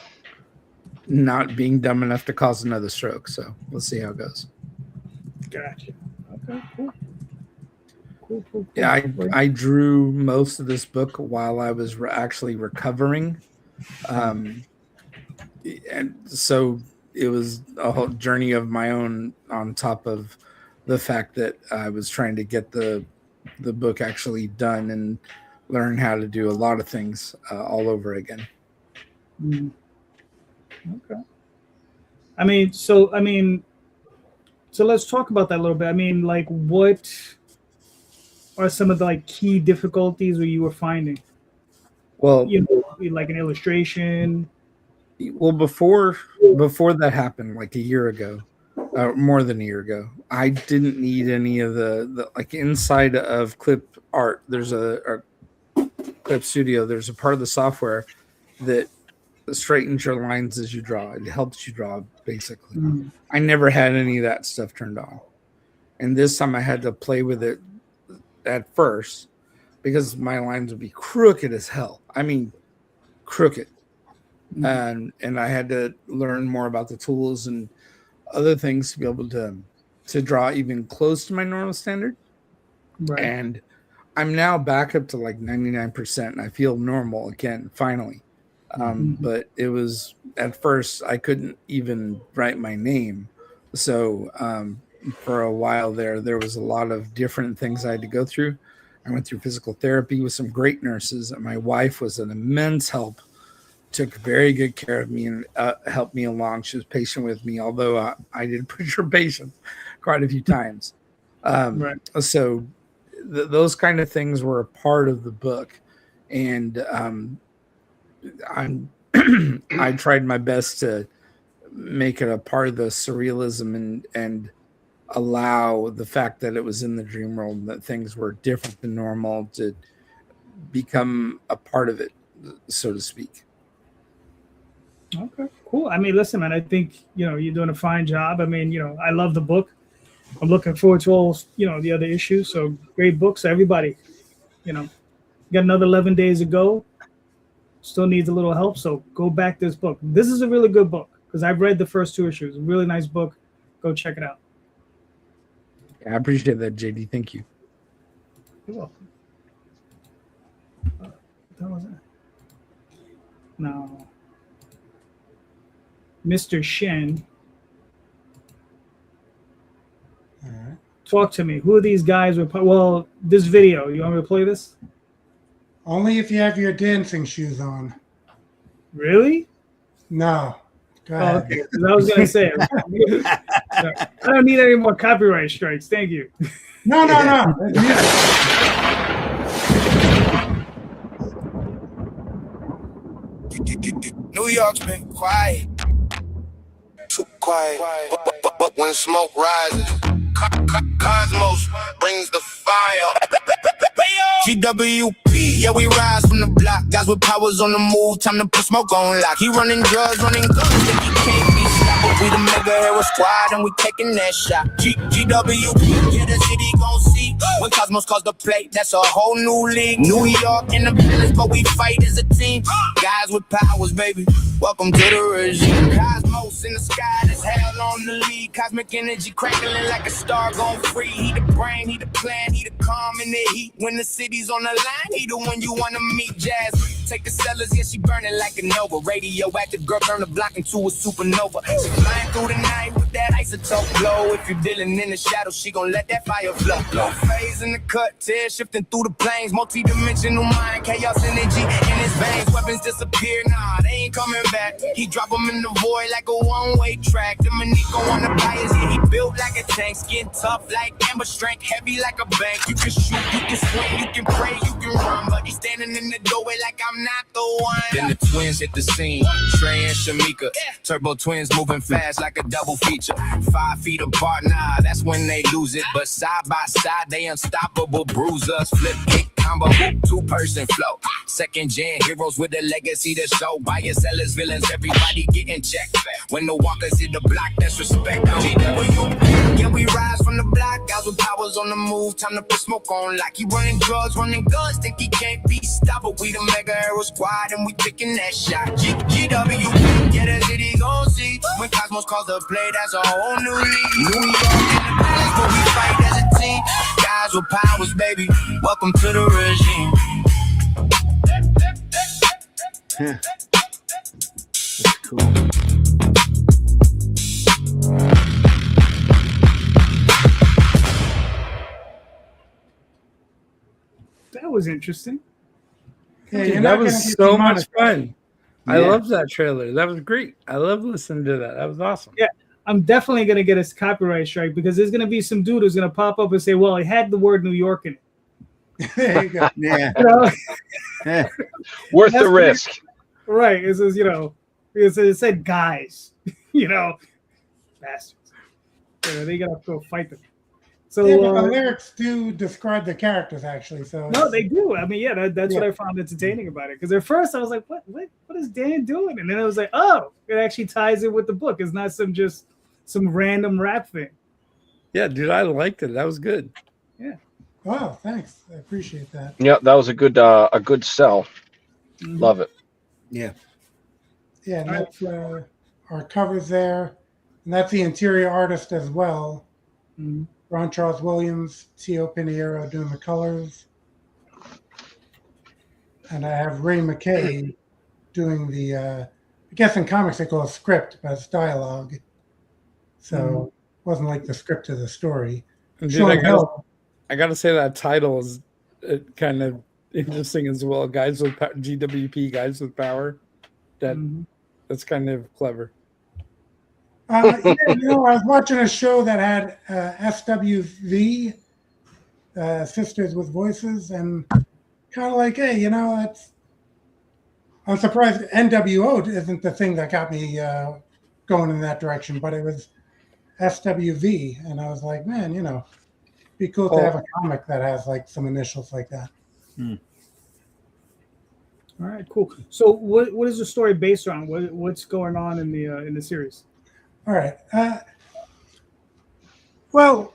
not being dumb enough to cause another stroke. So we'll see how it goes. Gotcha. Okay, cool. Cool. Yeah, I drew most of this book while I was actually recovering. And so it was a whole journey of my own, on top of the fact that I was trying to get the book actually done and learn how to do a lot of things all over again. Okay. So let's talk about that a little bit. I mean, like, what are some of the key difficulties that you were finding? Well, like an illustration. Well, before that happened, like a year ago, more than a year ago, I didn't need any of the like inside of Clip Art. There's a Clip Studio. There's a part of the software that straightens your lines as you draw. It helps you draw, basically. I never had any of that stuff turned on, and this time I had to play with it at first because my lines would be crooked as hell. I mean, crooked. And I had to learn more about the tools and other things to be able to draw even close to my normal standard. Right. And I'm now back up to like 99%, and I feel normal again, finally. But it was, at first, I couldn't even write my name. So for a while there was a lot of different things I had to go through. I went through physical therapy with some great nurses, and my wife was an immense help. Took very good care of me and helped me along. She was patient with me, although I did push her patience quite a few times. Right. So those kind of things were a part of the book, and I tried my best to make it a part of the surrealism and allow the fact that it was in the dream world, that things were different than normal, to become a part of it, so to speak. Okay, cool. I mean, listen, man, I think, you're doing a fine job. I mean, I love the book. I'm looking forward to all, the other issues. So great books. Everybody, got another 11 days to go. Still needs a little help. So go back this book. This is a really good book because I've read the first 2 issues. A really nice book. Go check it out. I appreciate that, JD. Thank you. You're welcome. What was it? No. Mr. Sehn. All right. Talk to me. Who are these guys? Well, this video. You want me to play this? Only if you have your dancing shoes on. Really? No. Go Oh, ahead. okay. 'Cause I was going to say, I don't need any more copyright strikes. Thank you. No. New York's been quiet, too quiet. But when smoke rises, Cosmos brings the fire. GWP, yeah, we rise from the block. Guys with powers on the move, time to put smoke on lock. He running drugs, running guns, yeah, he can't be stopped. We the mega hero squad and we taking that shot. GWP, yeah, the city gon' see. When Cosmos calls the plate, that's a whole new league. New York in the business, but we fight as a team. Guys with powers, baby, welcome to the regime. Cosmos in the sky, that's hell on the lead. Cosmic energy crackling like a star gon' free. He the brain, he the plan, he the calm in the heat. When the city's on the line, he the one you wanna meet. Jazz, take the sellers, yeah, she burning like a nova. Radioactive girl, burn the block into a supernova. She flying through the night with that that isotope glow. If you're dealing in the shadow, she gon' let that fire flow. Low phase in the cut, tear shifting through the planes. Multi-dimensional mind, chaos energy in his veins. Weapons disappear, nah, they ain't coming back. He drop them in the void like a one-way track. The Manico on the bias, yeah, he built like a tank. Skin tough like amber strength, heavy like a bank. You can shoot, you can swing, you can pray, you can run. But he's standing in the doorway like I'm not the one. Then the twins hit the scene, Trey and Shamika. Turbo twins moving fast like a double feature. 5 feet apart, nah, that's when they lose it. But side by side, they unstoppable bruisers. Flip kick combo, 2-person flow. Second gen heroes with a legacy to show. Buyers, sellers, villains, everybody getting checked. When the walkers hit the block, that's respect. GW, yeah, we rise from the block. Guys with powers on the move, time to put smoke on. Like he running drugs, running guns, think he can't be stopped. But we the mega hero squad and we picking that shot. GW, yeah, that's it, he gon' see. When Cosmos calls the play, that's a whole new league. New York in the palace, but we fight as a team. Guys with powers, baby, welcome to the regime. Yeah. That's cool. That was interesting. Yeah, Dude, you're that not was gonna get so too much much. fun. I Yeah. loved that trailer. That was great. I love listening to that. That was awesome. Yeah. I'm definitely going to get a copyright strike because there's going to be some dude who's going to pop up and say, well, it had the word New York in it. There you go. Yeah. You know? Yeah. Worth That's the risk. Right. It says, it said guys, bastards. They got to go fight them. So, Yeah, but the lyrics do describe the characters actually. So no, they do. I mean, yeah, that's Yeah. what I found entertaining about it. Because at first I was like, what is Dan doing? And then I was like, oh, it actually ties in with the book. It's not some random rap thing. Yeah, dude, I liked it. That was good. Wow, thanks. I appreciate that. Yeah, that was a good sell. Mhm. Love it. Yeah. Yeah, and that's our covers there, and that's the interior artist as well. Mhm. Ron Charles Williams, Tio Pinheiro doing the colors. And I have Ray McKay doing the, I guess in comics they call it script, but it's dialogue. So it wasn't like the script of the story. And dude, Sean I gotta say that title is kind of interesting as well. Guys with GWP, guys with power. That's kind of clever. Yeah, I was watching a show that had SWV, Sisters with Voices, and kind of like, hey, that's. I'm surprised NWO isn't the thing that got me going in that direction, but it was SWV, and I was like, man, be cool to have a comic that has like some initials like that. All right, cool. So what is the story based on? What's going on in the series? All right. Well,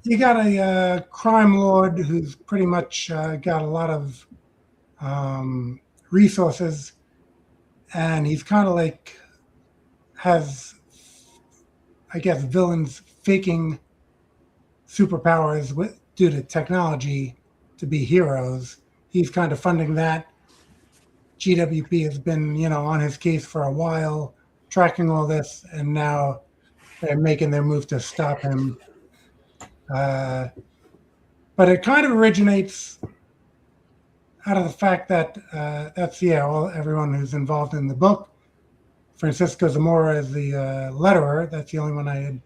you got a crime lord who's pretty much got a lot of resources, and he's kind of like has, I guess, villains faking superpowers due to technology to be heroes. He's kind of funding that. GWP has been, on his case for a while, tracking all this, and now they're making their move to stop him. But it kind of originates out of the fact that everyone who's involved in the book. Francisco Zamora is the letterer. That's the only one I had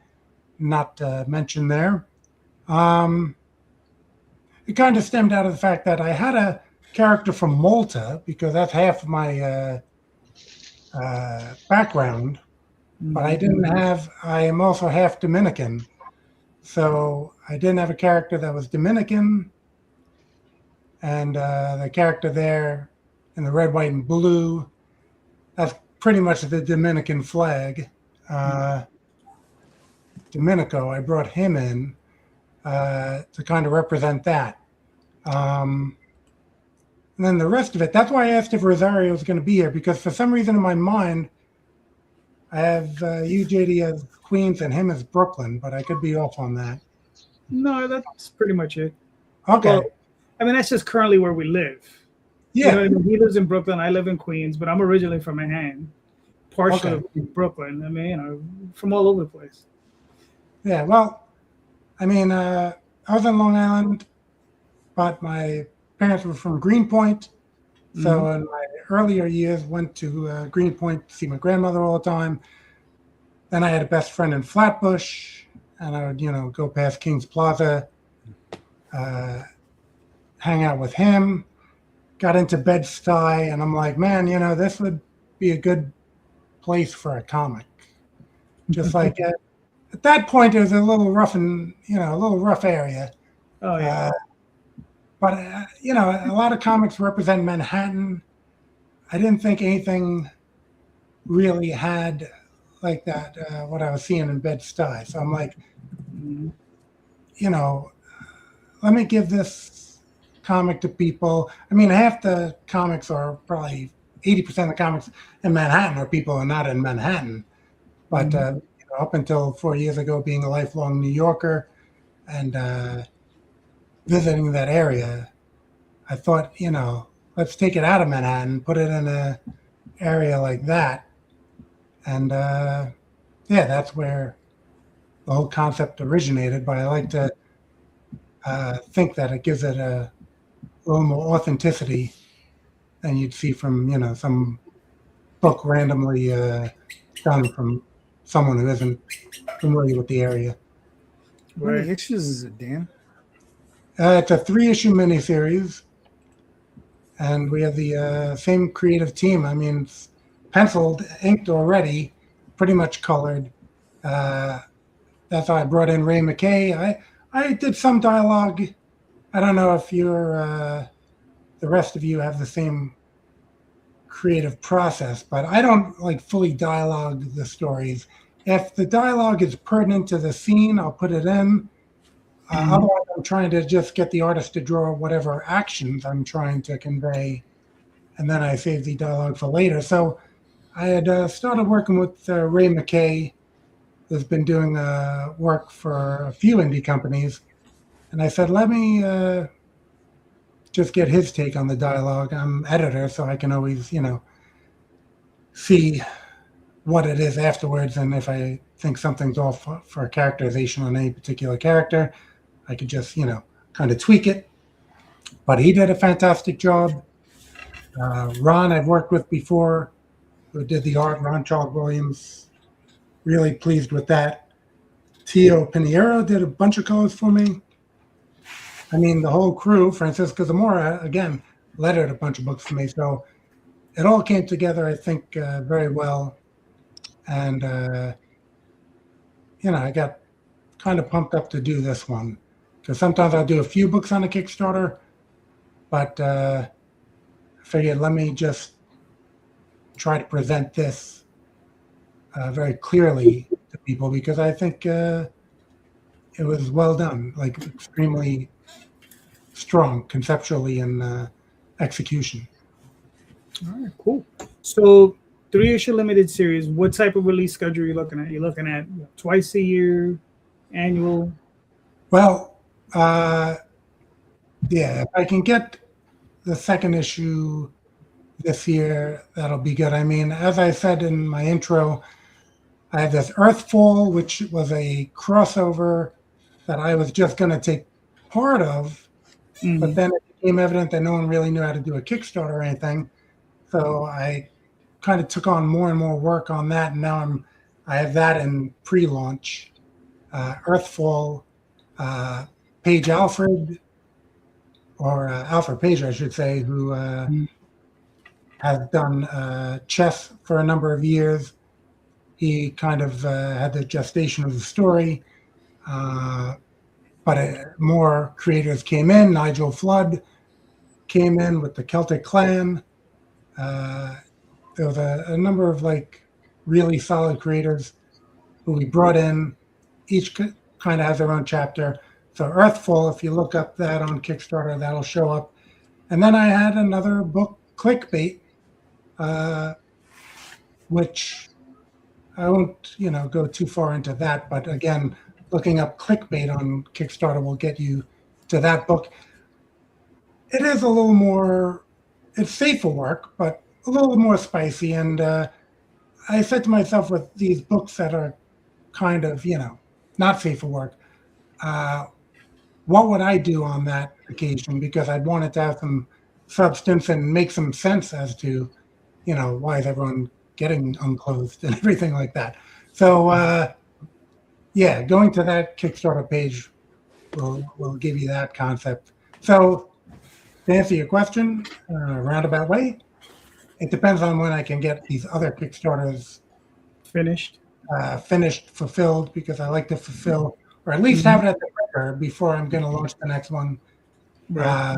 not mentioned there. It kind of stemmed out of the fact that I had a character from Malta, because that's half of my background, but I am also half Dominican. So I didn't have a character that was Dominican, and the character there in the red, white, and blue, that's pretty much the Dominican flag. Domenico, I brought him in to kind of represent that. And then the rest of it, that's why I asked if Rosario was going to be here, because for some reason in my mind, I have you, JD, as Queens and him as Brooklyn, but I could be off on that. No, that's pretty much it. Okay. Well, I mean, that's just currently where we live. Yeah. He lives in Brooklyn. I live in Queens, but I'm originally from Manhattan, partially Okay. from Brooklyn. I mean, from all over the place. Yeah, well, I mean, I was in Long Island, but my parents were from Greenpoint. So in my earlier years, went to Greenpoint to see my grandmother all the time. Then I had a best friend in Flatbush, and I would, go past Kings Plaza, hang out with him. Got into Bed-Stuy, and I'm like, man, this would be a good place for a comic. Just like at that point, it was a little rough and a little rough area. Oh yeah. But a lot of comics represent Manhattan. I didn't think anything really had like that. What I was seeing in Bed-Stuy. So I'm like, let me give this comic to people. I mean, half the comics are probably 80% of the comics in Manhattan are people who are not in Manhattan. But up until 4 years ago, being a lifelong New Yorker and visiting that area, I thought, let's take it out of Manhattan, put it in an area like that. And that's where the whole concept originated. But I like to think that it gives it a little more authenticity than you'd see from, some book randomly done from someone who isn't familiar with the area. How many issues is it, Dan? It's a 3-issue miniseries, and we have the same creative team. I mean, it's penciled, inked already, pretty much colored. That's how I brought in Ray McKay. I did some dialogue. I don't know if the rest of you have the same creative process, but I don't fully dialogue the stories. If the dialogue is pertinent to the scene, I'll put it in. Otherwise, I'm trying to just get the artist to draw whatever actions I'm trying to convey, and then I save the dialogue for later. So I had started working with Ray McKay, who's been doing work for a few indie companies, and I said, let me just get his take on the dialogue. I'm editor, so I can always, see what it is afterwards, and if I think something's off for characterization on any particular character, I could just, kind of tweak it. But he did a fantastic job. Ron, I've worked with before, who did the art, Ron Charles Williams. Really pleased with that. Tio Pinheiro did a bunch of colors for me. I mean, the whole crew, Francisco Zamora, again, lettered a bunch of books for me. So it all came together, I think, very well. And, I got kind of pumped up to do this one. Because sometimes I'll do a few books on a Kickstarter, but I figured let me just try to present this very clearly to people, because I think it was well done, extremely strong conceptually and execution. All right, cool. So 3-issue limited series, what type of release schedule are you looking at? You're looking at twice a year, annual? Well, if I can get the second issue this year, that'll be good. I mean, as I said in my intro, I have this Earthfall, which was a crossover that I was just going to take part of, but then it became evident that no one really knew how to do a Kickstarter or anything. So I kind of took on more and more work on that, and now I have that in pre-launch. Earthfall, Page Alfred, or Alfred Page, I should say, who has done chess for a number of years. He kind of had the gestation of the story, but more creators came in. Nigel Flood came in with the Celtic Clan. There was a number of really solid creators who we brought in. Each kind of has their own chapter. So Earthfall, if you look up that on Kickstarter, that'll show up. And then I had another book, Clickbait, which I won't, go too far into that. But again, looking up Clickbait on Kickstarter will get you to that book. It is a little more, it's safe for work, but a little more spicy. And I said to myself, with these books that are kind of, not safe for work. What would I do on that occasion? Because I'd want it to have some substance and make some sense as to, why is everyone getting unclothed and everything like that. So, going to that Kickstarter page will give you that concept. So, to answer your question, roundabout way, it depends on when I can get these other Kickstarters Finished. Fulfilled, because I like to fulfill, or at least have it at the printer before I'm going to launch the next one. Right.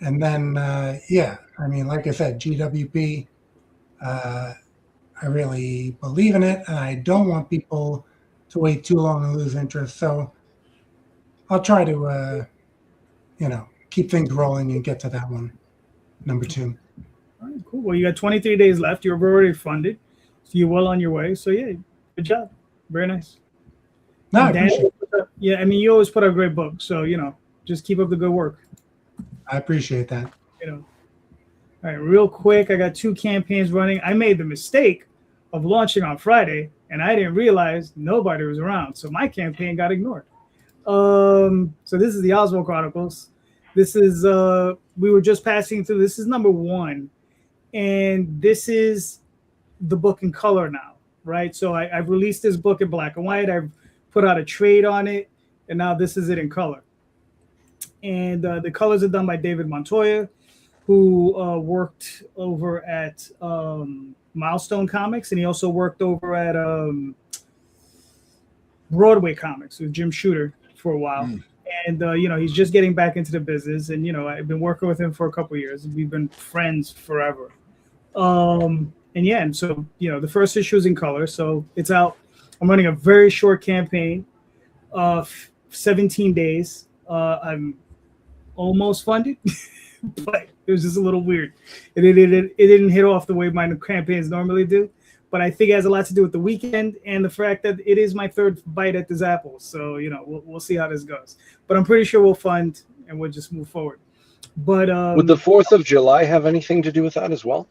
And then, like I said, GWP, I really believe in it, and I don't want people to wait too long and lose interest. So I'll try to, keep things rolling and get to that one, number 2. All right, cool. Well, you got 23 days left. You're already funded, so you're well on your way. So yeah, good job. Very nice. No, I Dan, appreciate it. yeah, I mean, you always put out great books, so just keep up the good work. I appreciate that. All right, real quick, I got 2 campaigns running. I made the mistake of launching on Friday, and I didn't realize nobody was around, so my campaign got ignored. So this is the Oswald Chronicles. This is we were just passing through. This is number 1, and this is the book in color now, right? So I've released this book in black and white. I've put out a trade on it, and now this is it in color. And the colors are done by David Montoya, who worked over at Milestone Comics, and he also worked over at Broadway Comics with Jim Shooter for a while. And he's just getting back into the business, and I've been working with him for a couple of years. We've been friends forever. And so the first issue is in color, so it's out. I'm running a very short campaign, 17 days. I'm almost funded, but it was just a little weird. It didn't hit off the way my campaigns normally do. But I think it has a lot to do with the weekend and the fact that it is my 3rd bite at this apple. So, we'll see how this goes. But I'm pretty sure we'll fund and we'll just move forward. But would the 4th of July have anything to do with that as well?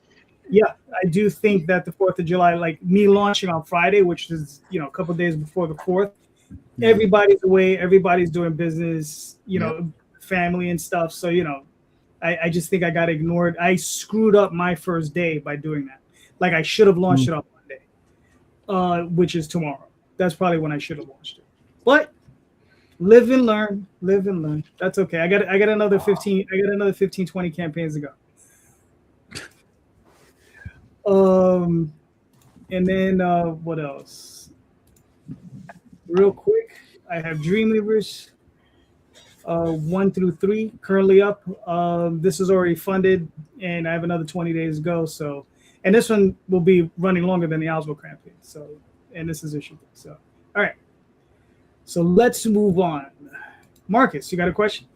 Yeah, I do think that the 4th of July, like me launching on Friday, which is, a couple of days before the 4th, everybody's away, everybody's doing business, family and stuff. So, I just think I got ignored. I screwed up my first day by doing that. Like I should have launched it on Monday, which is tomorrow. That's probably when I should have launched it. But live and learn. That's okay. I got another 15. I got another 15, 20 campaigns to go. And then what else? Real quick, I have Dreamweavers 1 through 3 currently up. This is already funded, and I have another 20 days to go. So, and this one will be running longer than the Oswald campaign. So, and this is issue 3. So, all right. So let's move on. Marcus, you got a question?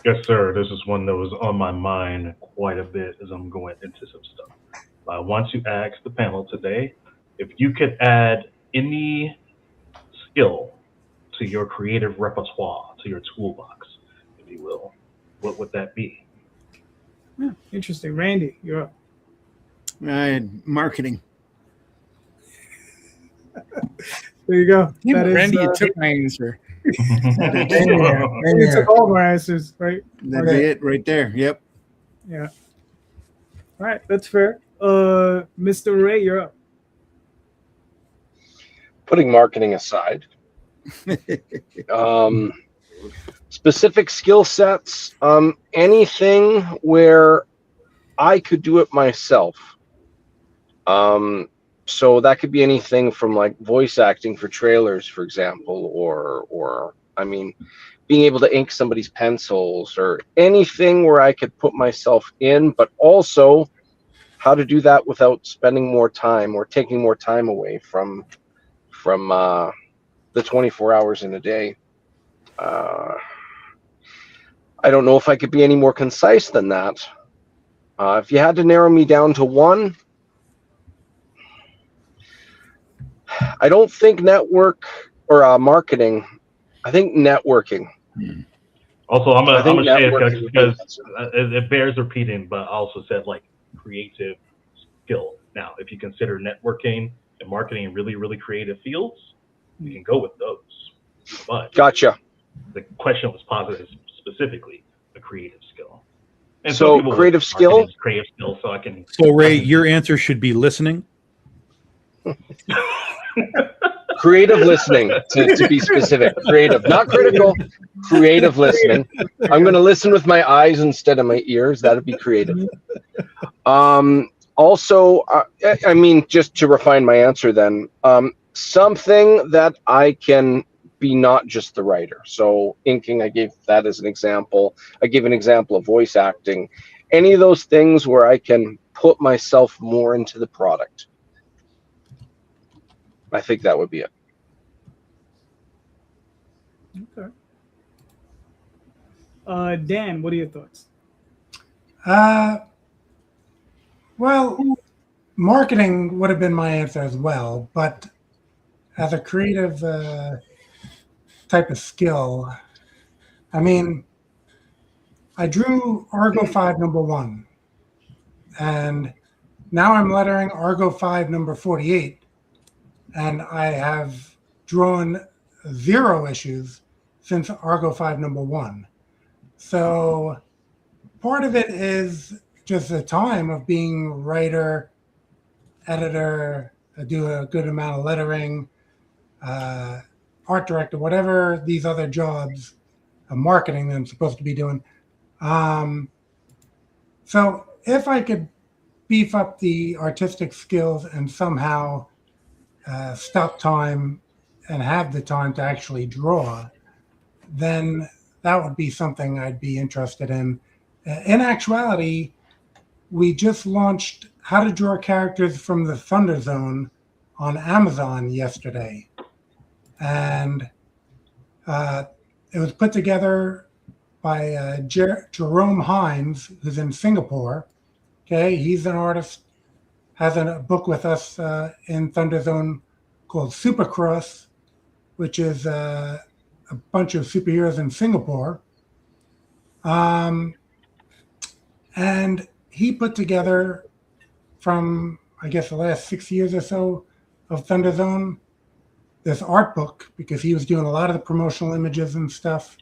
Yes, sir. This is one that was on my mind quite a bit as I'm going into some stuff. I want to ask the panel today if you could add any skill to your creative repertoire, to your toolbox, if you will, what would that be? Yeah, interesting. Randy, you're up. Marketing. There you go. Yeah, That is, Randy, you took my answer. You took all my answers, right? That'd be it right there. Yep. Yeah. All right, that's fair. Mr. Ray, you're up. Putting marketing aside, specific skill sets, anything where I could do it myself. So that could be anything from like voice acting for trailers, for example, or I mean, being able to ink somebody's pencils or anything where I could put myself in, but also how to do that without spending more time or taking more time away from the 24 hours in a day. I don't know if I could be any more concise than that. If you had to narrow me down to one, I don't think network or marketing. I think networking. Also, I'm gonna say networking it because it bears repeating, but I also said like creative skill. Now, if you consider networking in marketing in really, really creative fields, we can go with those. But Gotcha. the question was posited specifically a creative skill. And So some people creative would skill? marketing is creative skill, so I can. So Ray, your answer should be listening. Creative listening, to be specific. Creative, not critical. Creative listening. I'm going to listen with my eyes instead of my ears. That'd be creative. Also, I mean, just to refine my answer then, something that I can be not just the writer. So inking, I gave that as an example. I gave an example of voice acting. Any of those things where I can put myself more into the product. I think that would be it. Okay. Dan, what are your thoughts? Well, marketing would have been my answer as well, but as a creative type of skill, I mean, I drew Argo 5 #1, and now I'm lettering Argo 5 #48, and I have drawn 0 issues since Argo 5 #1. So part of it is just the time of being writer, editor, do a good amount of lettering, art director, whatever these other jobs of marketing that I'm supposed to be doing. So if I could beef up the artistic skills and somehow stop time and have the time to actually draw, then that would be something I'd be interested in. In actuality, we just launched How to Draw Characters from the Thunder Zone on Amazon yesterday. And it was put together by Jerome Hines, who's in Singapore. Okay, he's an artist, has a book with us in Thunder Zone called Supercross, which is a bunch of superheroes in Singapore. And he put together, from, I guess, the last 6 years or so of Thunder Zone, this art book, because he was doing a lot of the promotional images and stuff.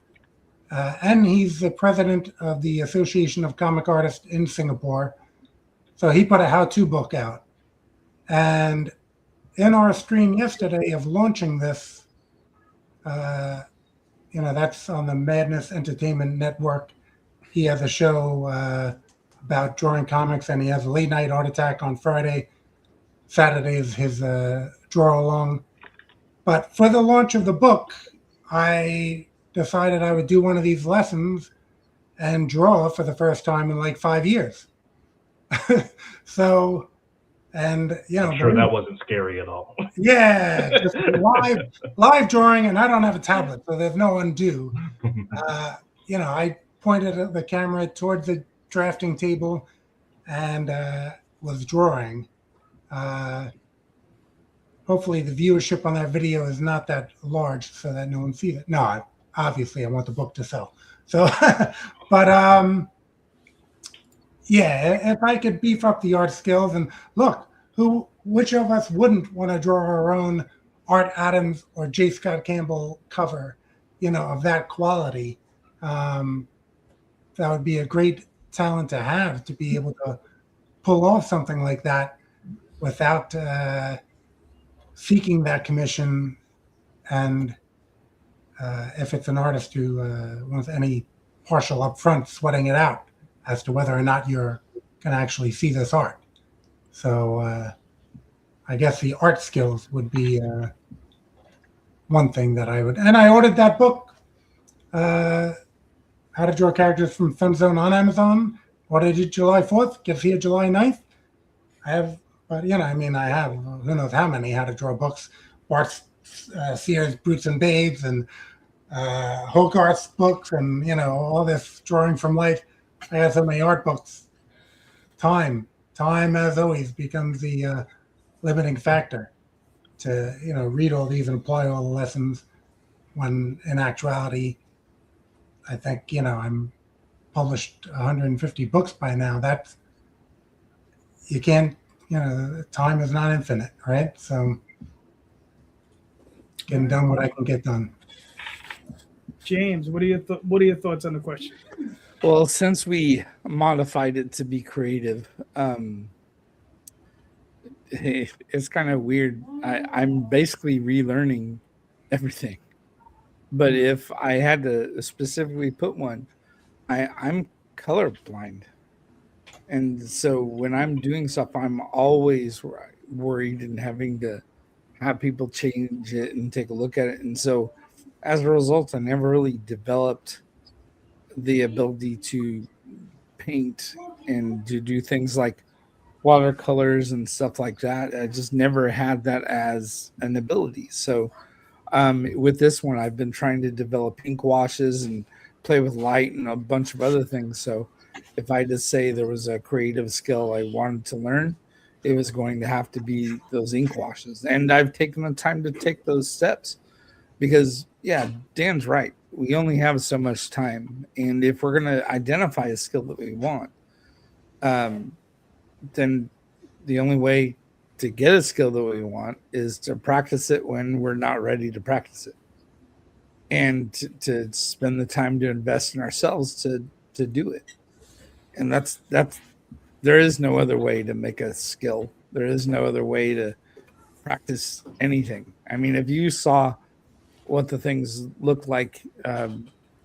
And he's the president of the Association of Comic Artists in Singapore. So he put a how-to book out. And in our stream yesterday of launching this, that's on the Madness Entertainment Network. He has a show about drawing comics, and he has a late night art attack on Friday. Saturday is his draw along. But for the launch of the book, I decided I would do one of these lessons and draw for the first time in like 5 years. So, and I'm sure that wasn't scary at all. Yeah, just live drawing, and I don't have a tablet, so there's no undo. I pointed the camera towards the drafting table and was drawing. Hopefully the viewership on that video is not that large so that no one sees it. No, obviously I want the book to sell. So, but yeah, if I could beef up the art skills, and look, which of us wouldn't want to draw our own Art Adams or J. Scott Campbell cover, of that quality? That would be a great talent to have, to be able to pull off something like that without seeking that commission. And if it's an artist who wants any partial upfront, sweating it out as to whether or not you're going to actually see this art. So I guess the art skills would be one thing that I would. And I ordered that book, How to Draw Characters from Thunder Zone, on Amazon. Ordered it July 4th. Gets here July 9th. I have, but I have who knows how many How to Draw books. Bart Sears, Brutes and Babes, and Hogarth's books, and all this drawing from life. I have so many art books. Time as always becomes the limiting factor to read all these and apply all the lessons, when in actuality I think I'm published 150 books by now. That's, you can't time is not infinite, right? So getting done what I can get done. James, what are your thoughts on the question? Well, since we modified it to be creative, it's kind of weird. I'm basically relearning everything. But if I had to specifically put one, I'm colorblind. And so when I'm doing stuff, I'm always worried and having to have people change it and take a look at it. And so as a result, I never really developed the ability to paint and to do things like watercolors and stuff like that. I just never had that as an ability. So with this one, I've been trying to develop ink washes and play with light and a bunch of other things. So if I just say there was a creative skill I wanted to learn, it was going to have to be those ink washes. And I've taken the time to take those steps because, yeah, Dan's right. We only have so much time. And if we're going to identify a skill that we want, then the only way to get a skill that we want is to practice it when we're not ready to practice it. And to spend the time to invest in ourselves to do it. And that's there is no other way to make a skill. There is no other way to practice anything. I mean, if you saw what the things looked like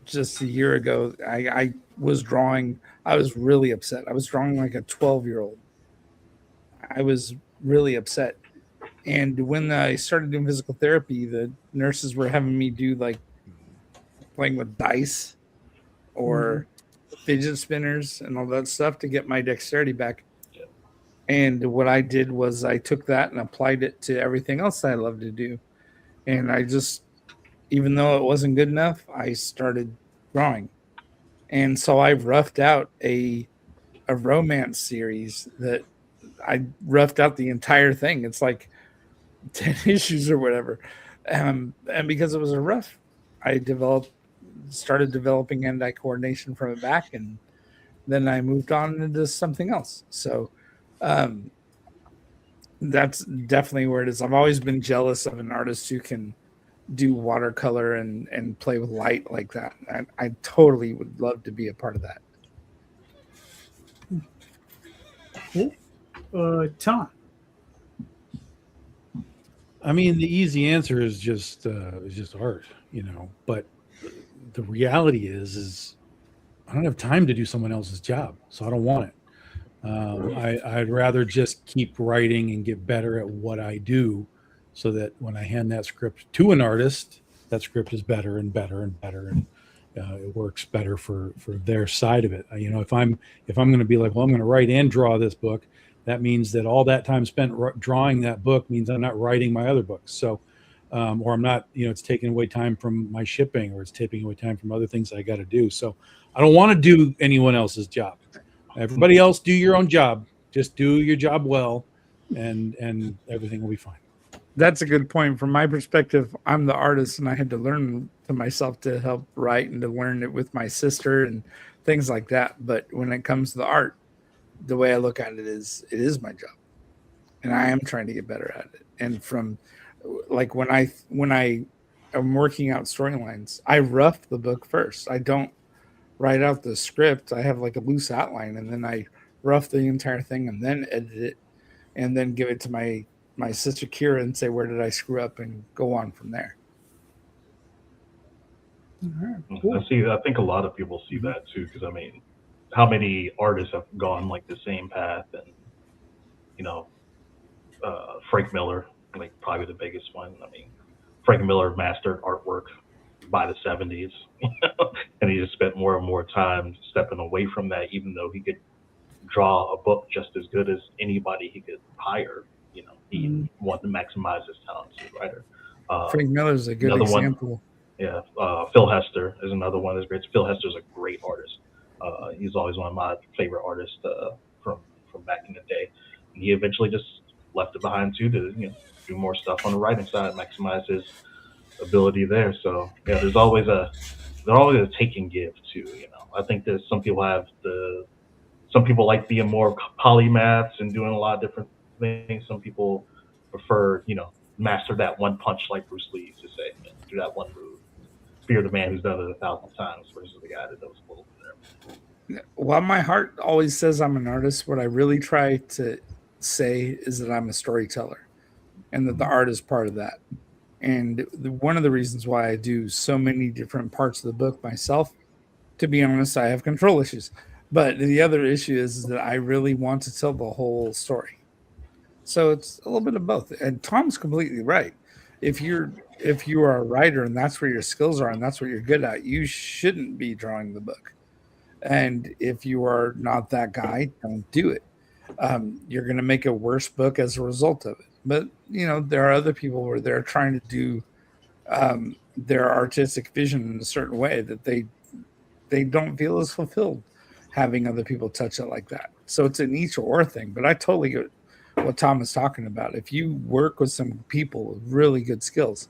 just a year ago, I was drawing. I was really upset. I was drawing like a 12-year-old. I was really upset. And when I started doing physical therapy, the nurses were having me do like playing with dice or fidget spinners and all that stuff to get my dexterity back. And what I did was I took that and applied it to everything else I love to do. And I just, even though it wasn't good enough, I started drawing. And so I've roughed out a romance series that I roughed out the entire thing. It's like 10 issues or whatever. And because it was a rough, I started developing hand-eye coordination from it back, and then I moved on into something else. So that's definitely where it is. I've always been jealous of an artist who can do watercolor and play with light like that. I totally would love to be a part of that. Cool. Tom. I mean, the easy answer is just art, but the reality is I don't have time to do someone else's job, so I don't want it. I'd rather just keep writing and get better at what I do, so that when I hand that script to an artist, that script is better and better and better, and it works better for their side of it. If I'm going to be like, well, I'm going to write and draw this book, that means that all that time spent drawing that book means I'm not writing my other books. So, or I'm not, it's taking away time from my shipping, or it's taking away time from other things I got to do. So I don't want to do anyone else's job. Everybody else do your own job. Just do your job well, and everything will be fine. That's a good point. From my perspective, I'm the artist, and I had to learn to myself to help write and to learn it with my sister and things like that. But when it comes to the art, the way I look at it is my job, and I am trying to get better at it. And from like when I am working out storylines, I rough the book first. I don't write out the script. I have like a loose outline, and then I rough the entire thing and then edit it, and then give it to my sister Kira and say, where did I screw up, and go on from there. All right, cool. I think a lot of people see that too, because I mean, how many artists have gone like the same path? And Frank Miller, like probably the biggest one. I mean, Frank Miller mastered artwork by the 70s, and he just spent more and more time stepping away from that, even though he could draw a book just as good as anybody he could hire. He wanted to maximize his talent as a writer. Frank Miller's a good example. Yeah, Phil Hester is another one of his greats. Phil Hester's a great artist. He's always one of my favorite artists from back in the day. And he eventually just left it behind too to do more stuff on the writing side, maximize his ability there. So yeah, there's always a take and give too. I think that some people like being more polymaths and doing a lot of different think some people prefer, master that one punch like Bruce Lee used to say, do that one move. Fear the man who's done it 1,000 times versus the guy that does a little bit there. While my heart always says I'm an artist, what I really try to say is that I'm a storyteller, and that the art is part of that. And one of the reasons why I do so many different parts of the book myself, to be honest, I have control issues. But the other issue is that I really want to tell the whole story. So it's a little bit of both. And Tom's completely right. If you are a writer and that's where your skills are and that's what you're good at, you shouldn't be drawing the book. And if you are not that guy, don't do it. You're going to make a worse book as a result of it. But, there are other people where they're trying to do their artistic vision in a certain way that they don't feel as fulfilled having other people touch it like that. So it's an each or thing. But I totally get what Tom is talking about. If you work with some people with really good skills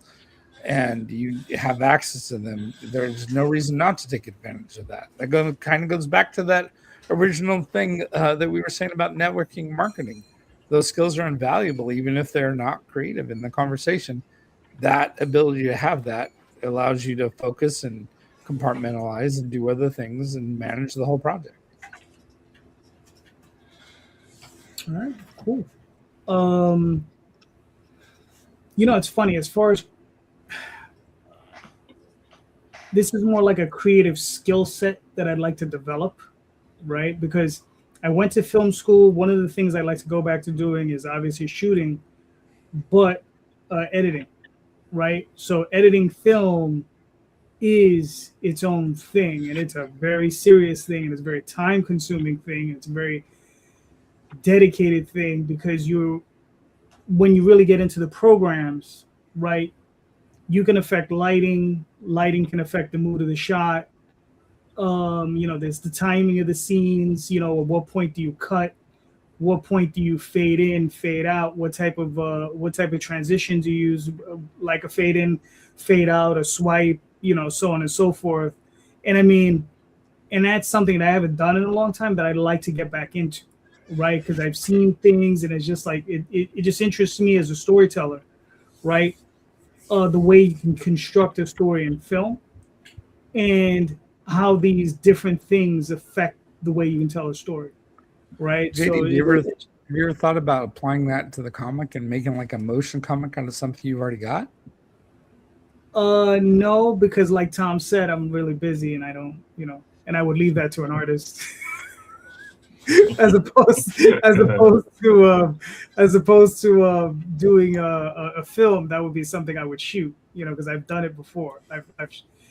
and you have access to them, there's no reason not to take advantage of that. That kind of goes back to that original thing that we were saying about networking marketing. Those skills are invaluable, even if they're not creative in the conversation. That ability to have that allows you to focus and compartmentalize and do other things and manage the whole project. All right, cool. It's funny, as far as this is more like a creative skill set that I'd like to develop, right? Because I went to film school. One of the things I like to go back to doing is obviously shooting, but editing, right? So editing film is its own thing, and it's a very serious thing, and it's a very time-consuming thing. It's a very dedicated thing because when you really get into the programs, right, you can affect lighting can affect the mood of the shot. There's the timing of the scenes, at what point do you cut, what point do you fade in, fade out, what type of transitions you use, like a fade in, fade out, a swipe, so on and so forth. And that's something that I haven't done in a long time that I'd like to get back into, right? Because I've seen things and it's just like it just interests me as a storyteller, right? The way you can construct a story in film and how these different things affect the way you can tell a story, right? JD, have you ever thought about applying that to the comic and making like a motion comic out of something you've already got? No, because like Tom said, I'm really busy and I don't, and I would leave that to an artist. as opposed to doing a film. That would be something I would shoot, because I've done it before. I've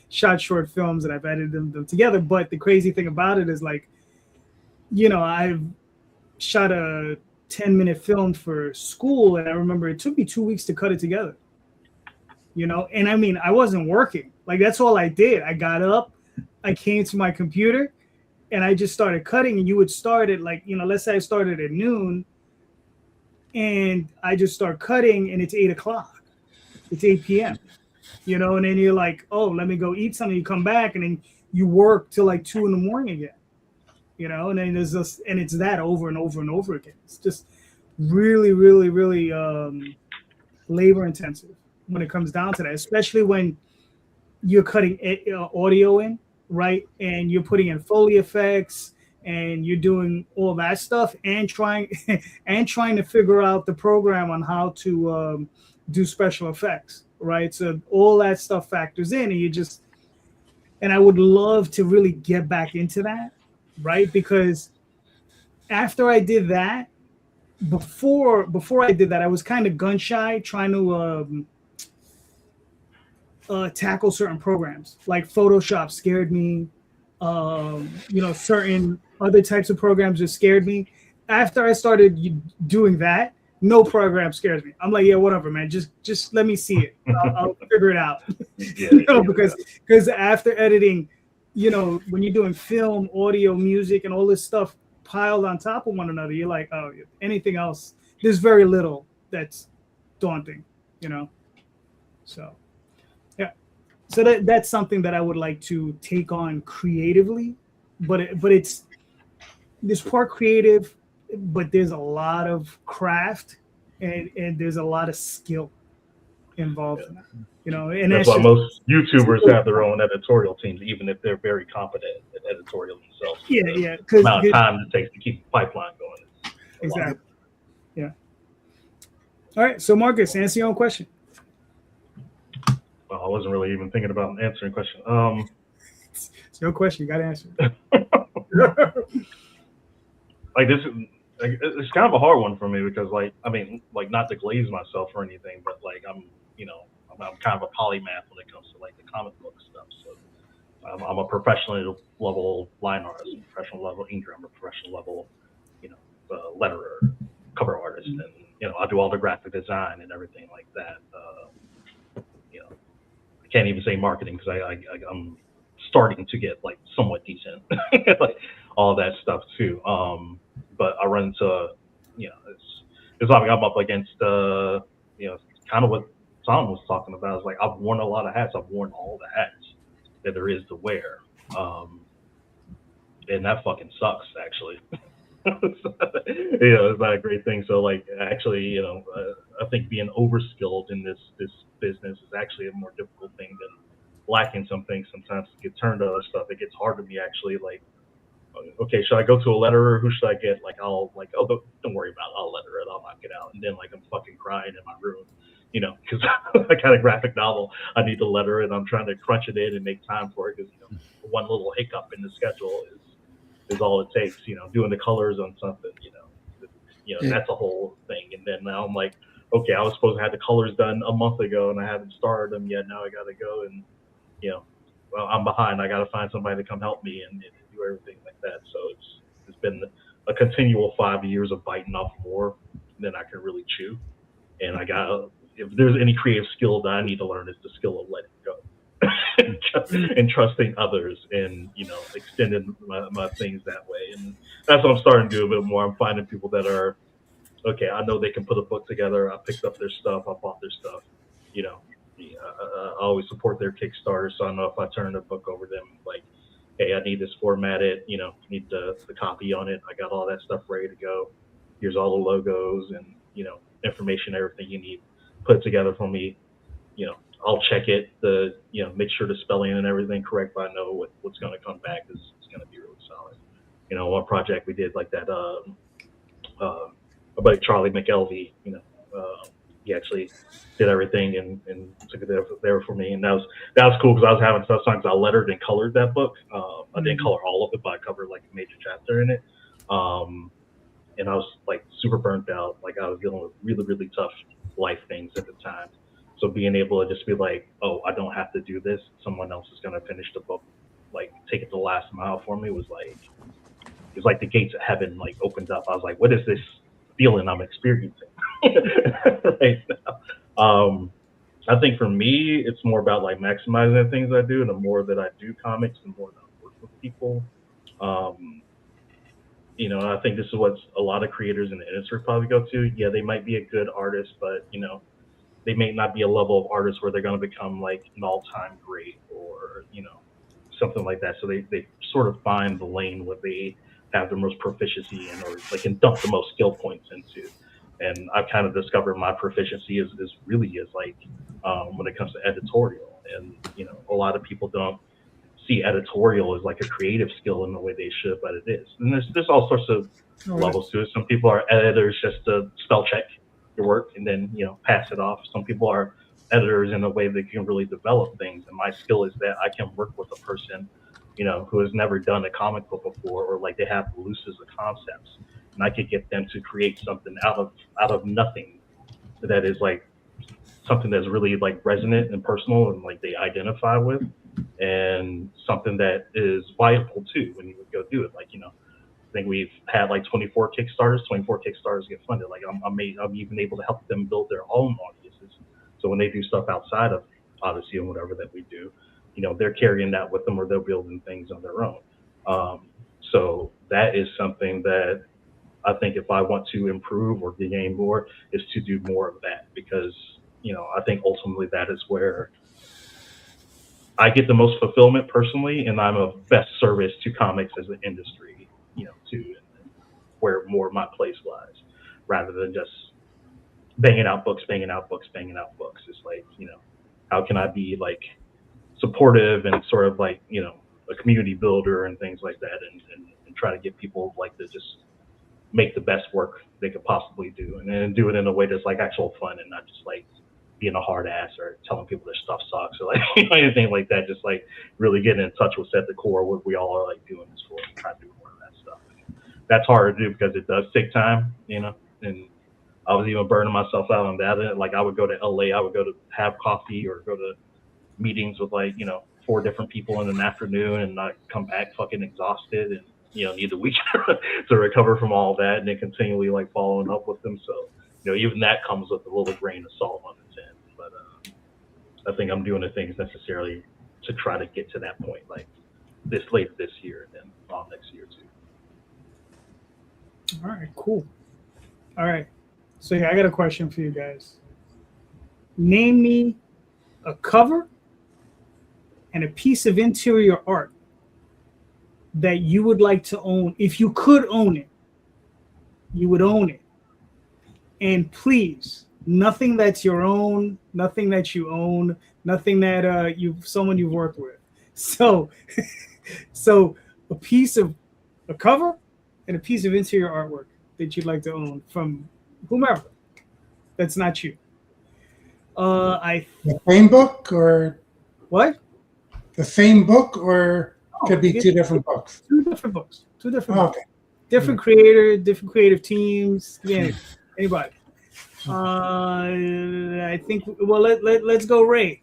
shot short films and I've edited them together. But the crazy thing about it is, like, I've shot a 10-minute film for school, and I remember it took me 2 weeks to cut it together. And I wasn't working. Like, that's all I did. I got up, I came to my computer, and I just started cutting. And you would start at, like, let's say I started at noon, and I just start cutting, and it's 8 o'clock. It's 8 p.m. And then you're like, oh, let me go eat something. You come back, and then you work till like 2 a.m. again. And then there's this, and it's that over and over and over again. It's just really, really, really labor intensive when it comes down to that, especially when you're cutting audio in, right? And you're putting in Foley effects and you're doing all that stuff and trying to figure out the program on how to do special effects, right? So all that stuff factors in, and I would love to really get back into that, right? Because after I did that, before I did that, I was kind of gun shy trying to tackle certain programs. Like Photoshop scared me. Certain other types of programs just scared me. After I started doing that, no program scares me. I'm like, yeah, whatever, man. Just let me see it. I'll figure it out. Because after editing, when you're doing film, audio, music, and all this stuff piled on top of one another, you're like, oh, anything else, there's very little that's daunting, So, yeah. So that's something that I would like to take on creatively, but it's this part creative, but there's a lot of craft and there's a lot of skill involved in that. You know, and that's why most YouTubers have their own editorial teams, even if they're very competent at editorial themselves. Yeah. The amount of time it takes to keep the pipeline going. Exactly. Yeah. All right. So, Marcus, answer your own question. Well, I wasn't really even thinking about answering a question. It's your question. You got to answer. Like this, it's kind of a hard one for me because, like, I mean, like not to glaze myself or anything, but like I'm kind of a polymath when it comes to like the comic book stuff. So I'm a professional level line artist, professional level inker, I'm a professional level, letterer, cover artist, and I do all the graphic design and everything like that. I can't even say marketing because I'm starting to get like somewhat decent, like all that stuff too. But I run into, it's like I'm up against, kind of what Tom was talking about. Is like I've worn a lot of hats. I've worn all the hats that there is to wear, and that fucking sucks actually. It's not a great thing. So like actually, I think being overskilled in this business is actually a more difficult thing than lacking some things. Sometimes to get turned to other stuff, it gets hard to me actually. Like, okay, should I go to a letterer? Who should I get? Like, I'll like, oh, don't worry about it. I'll letter it. I'll knock it out. And then like I'm fucking crying in my room, because I got a graphic novel. I need to letter it. I'm trying to crunch it in and make time for it because one little hiccup in the schedule is all it takes. Doing the colors on something, that's a whole thing. And then now I'm like, okay, I was supposed to have the colors done a month ago and I haven't started them yet. Now I got to go and, well, I'm behind. I got to find somebody to come help me and do everything like that. So it's been a continual 5 years of biting off more than I can really chew. And if there's any creative skill that I need to learn, it's the skill of letting go and trusting others and, extending my things that way. And that's what I'm starting to do a bit more. I'm finding people that are, okay, I know they can put a book together. I picked up their stuff. I bought their stuff. I always support their Kickstarters. So I know if I turn a book over to them, like, hey, I need this formatted, need the copy on it. I got all that stuff ready to go. Here's all the logos and, information, everything you need put together for me. I'll check it, make sure the spelling and everything correct, but I know what's going to come back is going to be really solid. One project we did like that, about Charlie McElvey, he actually did everything and took it there for me, and that was cool because I was having tough times. I lettered and colored that book. I didn't color all of it, but I covered like a major chapter in it. And I was like super burnt out. Like I was dealing with really, really tough life things at the time. So being able to just be like, oh, I don't have to do this. Someone else is going to finish the book, like take it the last mile for me was like the gates of heaven like opened up. I was like, what is this feeling I'm experiencing right now? I think for me, it's more about like maximizing the things I do. And the more that I do comics, the more that I work with people. I think this is what a lot of creators in the industry probably go to. Yeah, they might be a good artist, but they may not be a level of artist where they're going to become like an all-time great or something like that. So they sort of find the lane where they have the most proficiency in, or they can dump the most skill points into. And I've kind of discovered my proficiency is like when it comes to editorial. And a lot of people don't see editorial as like a creative skill in the way they should, but it is. And there's all sorts of levels to it. Some people are editors just to spell check your work and then pass it off. Some people are editors in a way that can really develop things, and my skill is that I can work with a person who has never done a comic book before, or like they have looses of concepts, and I could get them to create something out of nothing that is like something that's really like resonant and personal and like they identify with, and something that is viable too when you would go do it. Like I think we've had like 24 Kickstarters get funded. Like I'm even able to help them build their own audiences. So when they do stuff outside of Odyssey and whatever that we do, they're carrying that with them, or they're building things on their own. So that is something that I think if I want to improve or gain more, is to do more of that, because I think ultimately that is where I get the most fulfillment personally, and I'm of best service to comics as an industry, too. where more of my place lies, rather than just banging out books. It's like, how can I be like supportive and sort of like, a community builder and things like that, and try to get people like to just make the best work they could possibly do, and then do it in a way that's like actual fun and not just like being a hard ass or telling people their stuff sucks or like anything like that. Just like really getting in touch with at the core what we all are like doing this for, and trying to do more of that stuff. And that's hard to do because it does take time, and I was even burning myself out on that. And like I would go to LA, I would go to have coffee or go to meetings with like, 4 different people in an afternoon and not come back fucking exhausted and, need a week to recover from all that, and then continually like following up with them. So, even that comes with a little grain of salt on its end. But I think I'm doing the things necessarily to try to get to that point, like this late this year and then on next year too. All right, cool. All right. So yeah, I got a question for you guys. Name me a cover and a piece of interior art that you would like to own. If you could own it, you would own it. And please, nothing that's your own, nothing that you own, nothing that someone you've worked with. So a cover and a piece of interior artwork that you'd like to own from whomever. That's not you. The same book or what? The same book or could be 2 different books? 2 different books. 2 different books. Okay. Different creator, different creative teams. Yeah, anybody. I think. Well, let's go, Ray.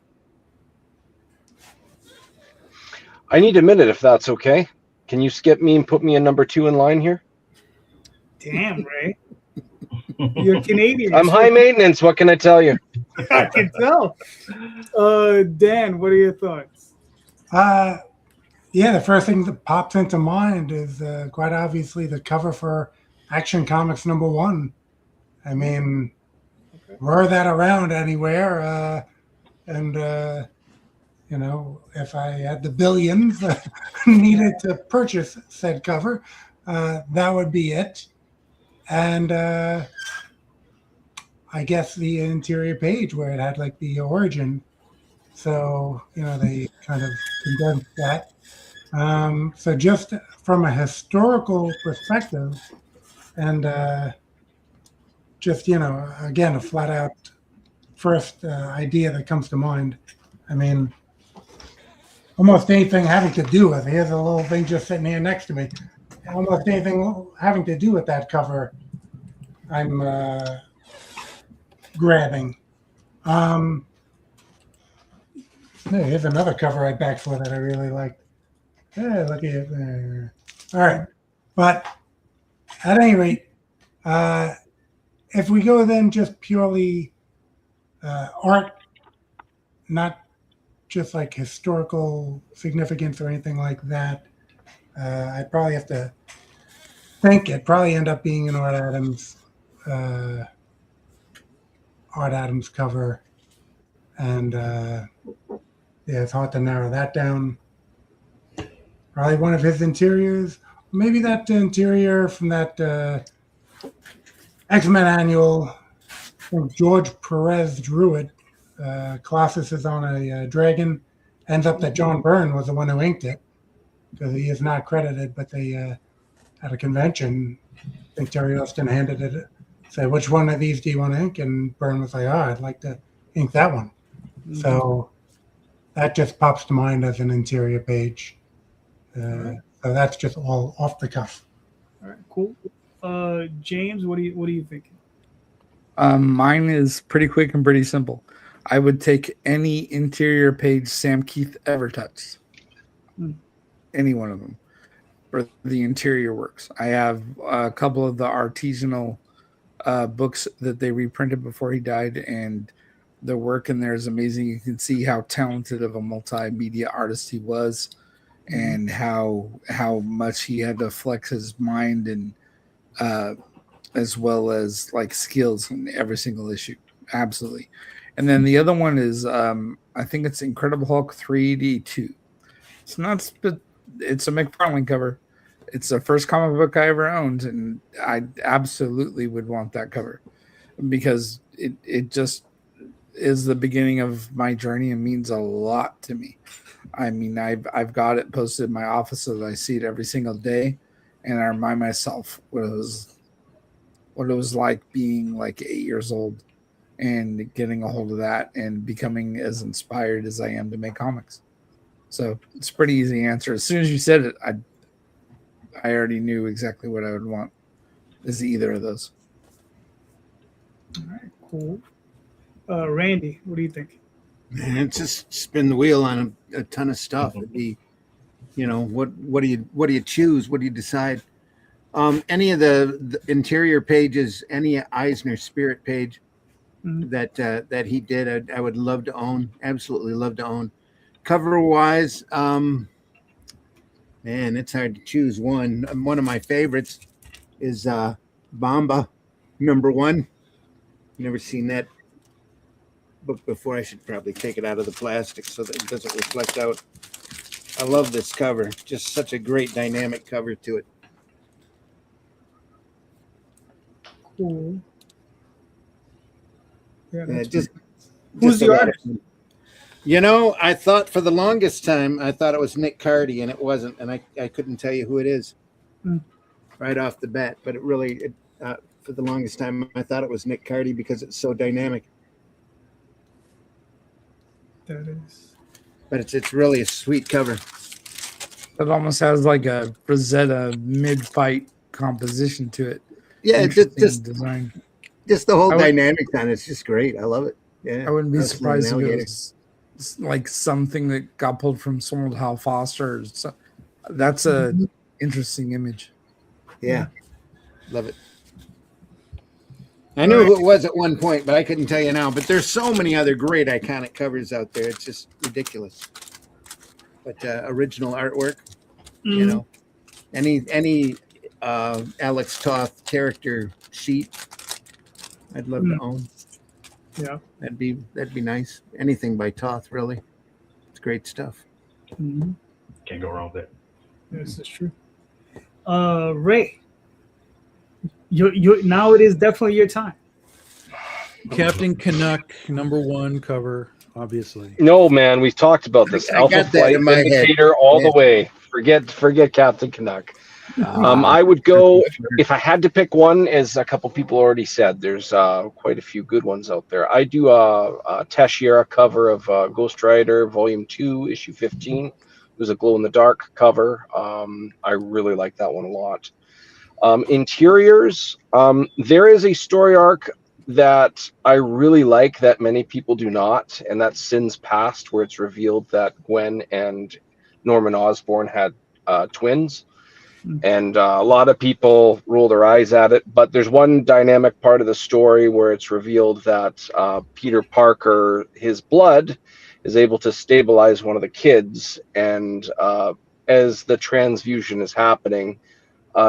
I need a minute if that's okay. Can you skip me and put me in number 2 in line here? Damn, Ray. You're Canadian. I'm high maintenance. What can I tell you? I can tell. Dan, what are your thoughts? Yeah, the first thing that pops into mind is quite obviously the cover for Action Comics #1. I mean, were that around anywhere? And if I had the billions needed to purchase said cover, that would be it. And I guess the interior page where it had like the origin. So, they kind of condensed that. So just from a historical perspective and just, again, a flat out first idea that comes to mind. I mean, almost anything having to do with, here's a little thing just sitting here next to me. Almost anything having to do with that cover, I'm grabbing. Here's another cover I backed for that I really liked. Yeah, look at it there. All right. But at any rate, if we go then just purely art, not just like historical significance or anything like that, I'd probably have to think it'd probably end up being an Art Adams cover. And yeah, it's hard to narrow that down. Probably one of his interiors. Maybe that interior from that X-Men annual from George Perez drew it. Colossus is on a dragon. Ends up that John Byrne was the one who inked it, because he is not credited, but they at a convention, I think Terry Austin handed it, said, which one of these do you want to ink? And Byrne was like, I'd like to ink that one. Mm-hmm. So that just pops to mind as an interior page. So that's just all off the cuff. All right, cool. James, what are you thinking? Mine is pretty quick and pretty simple. I would take any interior page Sam Keith ever touched. Any one of them. For the interior works. I have a couple of the artisanal books that they reprinted before he died, and the work in there is amazing. You can see how talented of a multimedia artist he was, and how much he had to flex his mind and as well as like skills in every single issue. Absolutely. And then the other one is I think it's Incredible Hulk 3D2. It's not, it's a McFarlane cover, It's the first comic book I ever owned, and I absolutely would want that cover because it just is the beginning of my journey and means a lot to me. I mean, I've got it posted in my office so that I see it every single day, and I remind myself what it was like being like 8 years old and getting a hold of that and becoming as inspired as I am to make comics. So it's a pretty easy answer. As soon as you said it, I already knew exactly what I would want. Is either of those. All right, cool. Randy, what do you think? Man, it's just spin the wheel on a ton of stuff. It'd be, what do you choose? What do you decide? Any of the interior pages, any Eisner Spirit page that he did, I would love to own. Absolutely love to own. Cover wise, man, it's hard to choose one. One of my favorites is Bamba #1. Never seen that book before. I should probably take it out of the plastic so that it doesn't reflect out. I love this cover. Just such a great dynamic cover to it. Cool. Yeah, Yeah, who's the artist? I thought for the longest time, I thought it was Nick Cardy, and it wasn't. And I couldn't tell you who it is right off the bat. But for the longest time, I thought it was Nick Cardy because it's so dynamic. That is. But it's really a sweet cover. It almost has like a Rosetta mid-fight composition to it. Yeah, just design. Just the whole dynamic on it's just great. I love it. Yeah, I wouldn't be surprised if it was like something that got pulled from some old Hal Foster. That's a interesting image. Yeah, love it. I knew who it was at one point, but I couldn't tell you now. But there's so many other great iconic covers out there. It's just ridiculous. But original artwork, any Alex Toth character sheet, I'd love to own. Yeah, that'd be nice. Anything by Toth, really. It's great stuff. Can't go wrong with it. This is true. Ray, you now it is definitely your time. Captain Canuck #1 cover, obviously. No, man, we've talked about this. Alpha Flight Vindicator all the way. Forget Captain Canuck. I would go if I had to pick one, as a couple people already said. There's quite a few good ones out there. I do a Teixeira cover of Ghost Rider Volume 2, Issue 15. It was a glow in the dark cover. I really like that one a lot. Interiors, there is a story arc that I really like that many people do not, and that's Sin's Past, where it's revealed that Gwen and Norman Osborn had twins. And a lot of people roll their eyes at it, but there's one dynamic part of the story where it's revealed that Peter Parker, his blood, is able to stabilize one of the kids. And as the transfusion is happening,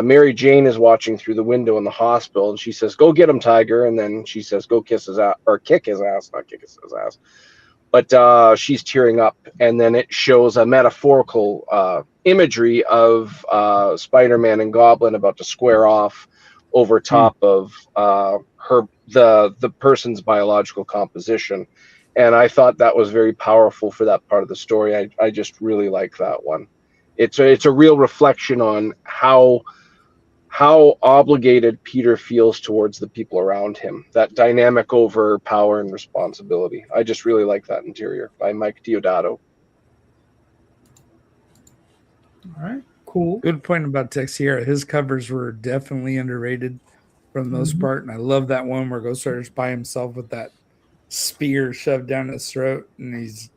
Mary Jane is watching through the window in the hospital, and she says, "Go get him, Tiger." And then she says, "Go kiss his ass," or kick his ass, not kick his ass. But she's tearing up, and then it shows a metaphorical imagery of Spider-Man and Goblin about to square off over top of the person's biological composition. And I thought that was very powerful for that part of the story. I just really like that one. It's a real reflection on how obligated Peter feels towards the people around him. That dynamic over power and responsibility. I just really like that interior by Mike Deodato. All right, cool. Good point about Teixeira. His covers were definitely underrated for the most part, and I love that one where Ghost Rider's by himself with that spear shoved down his throat, and he's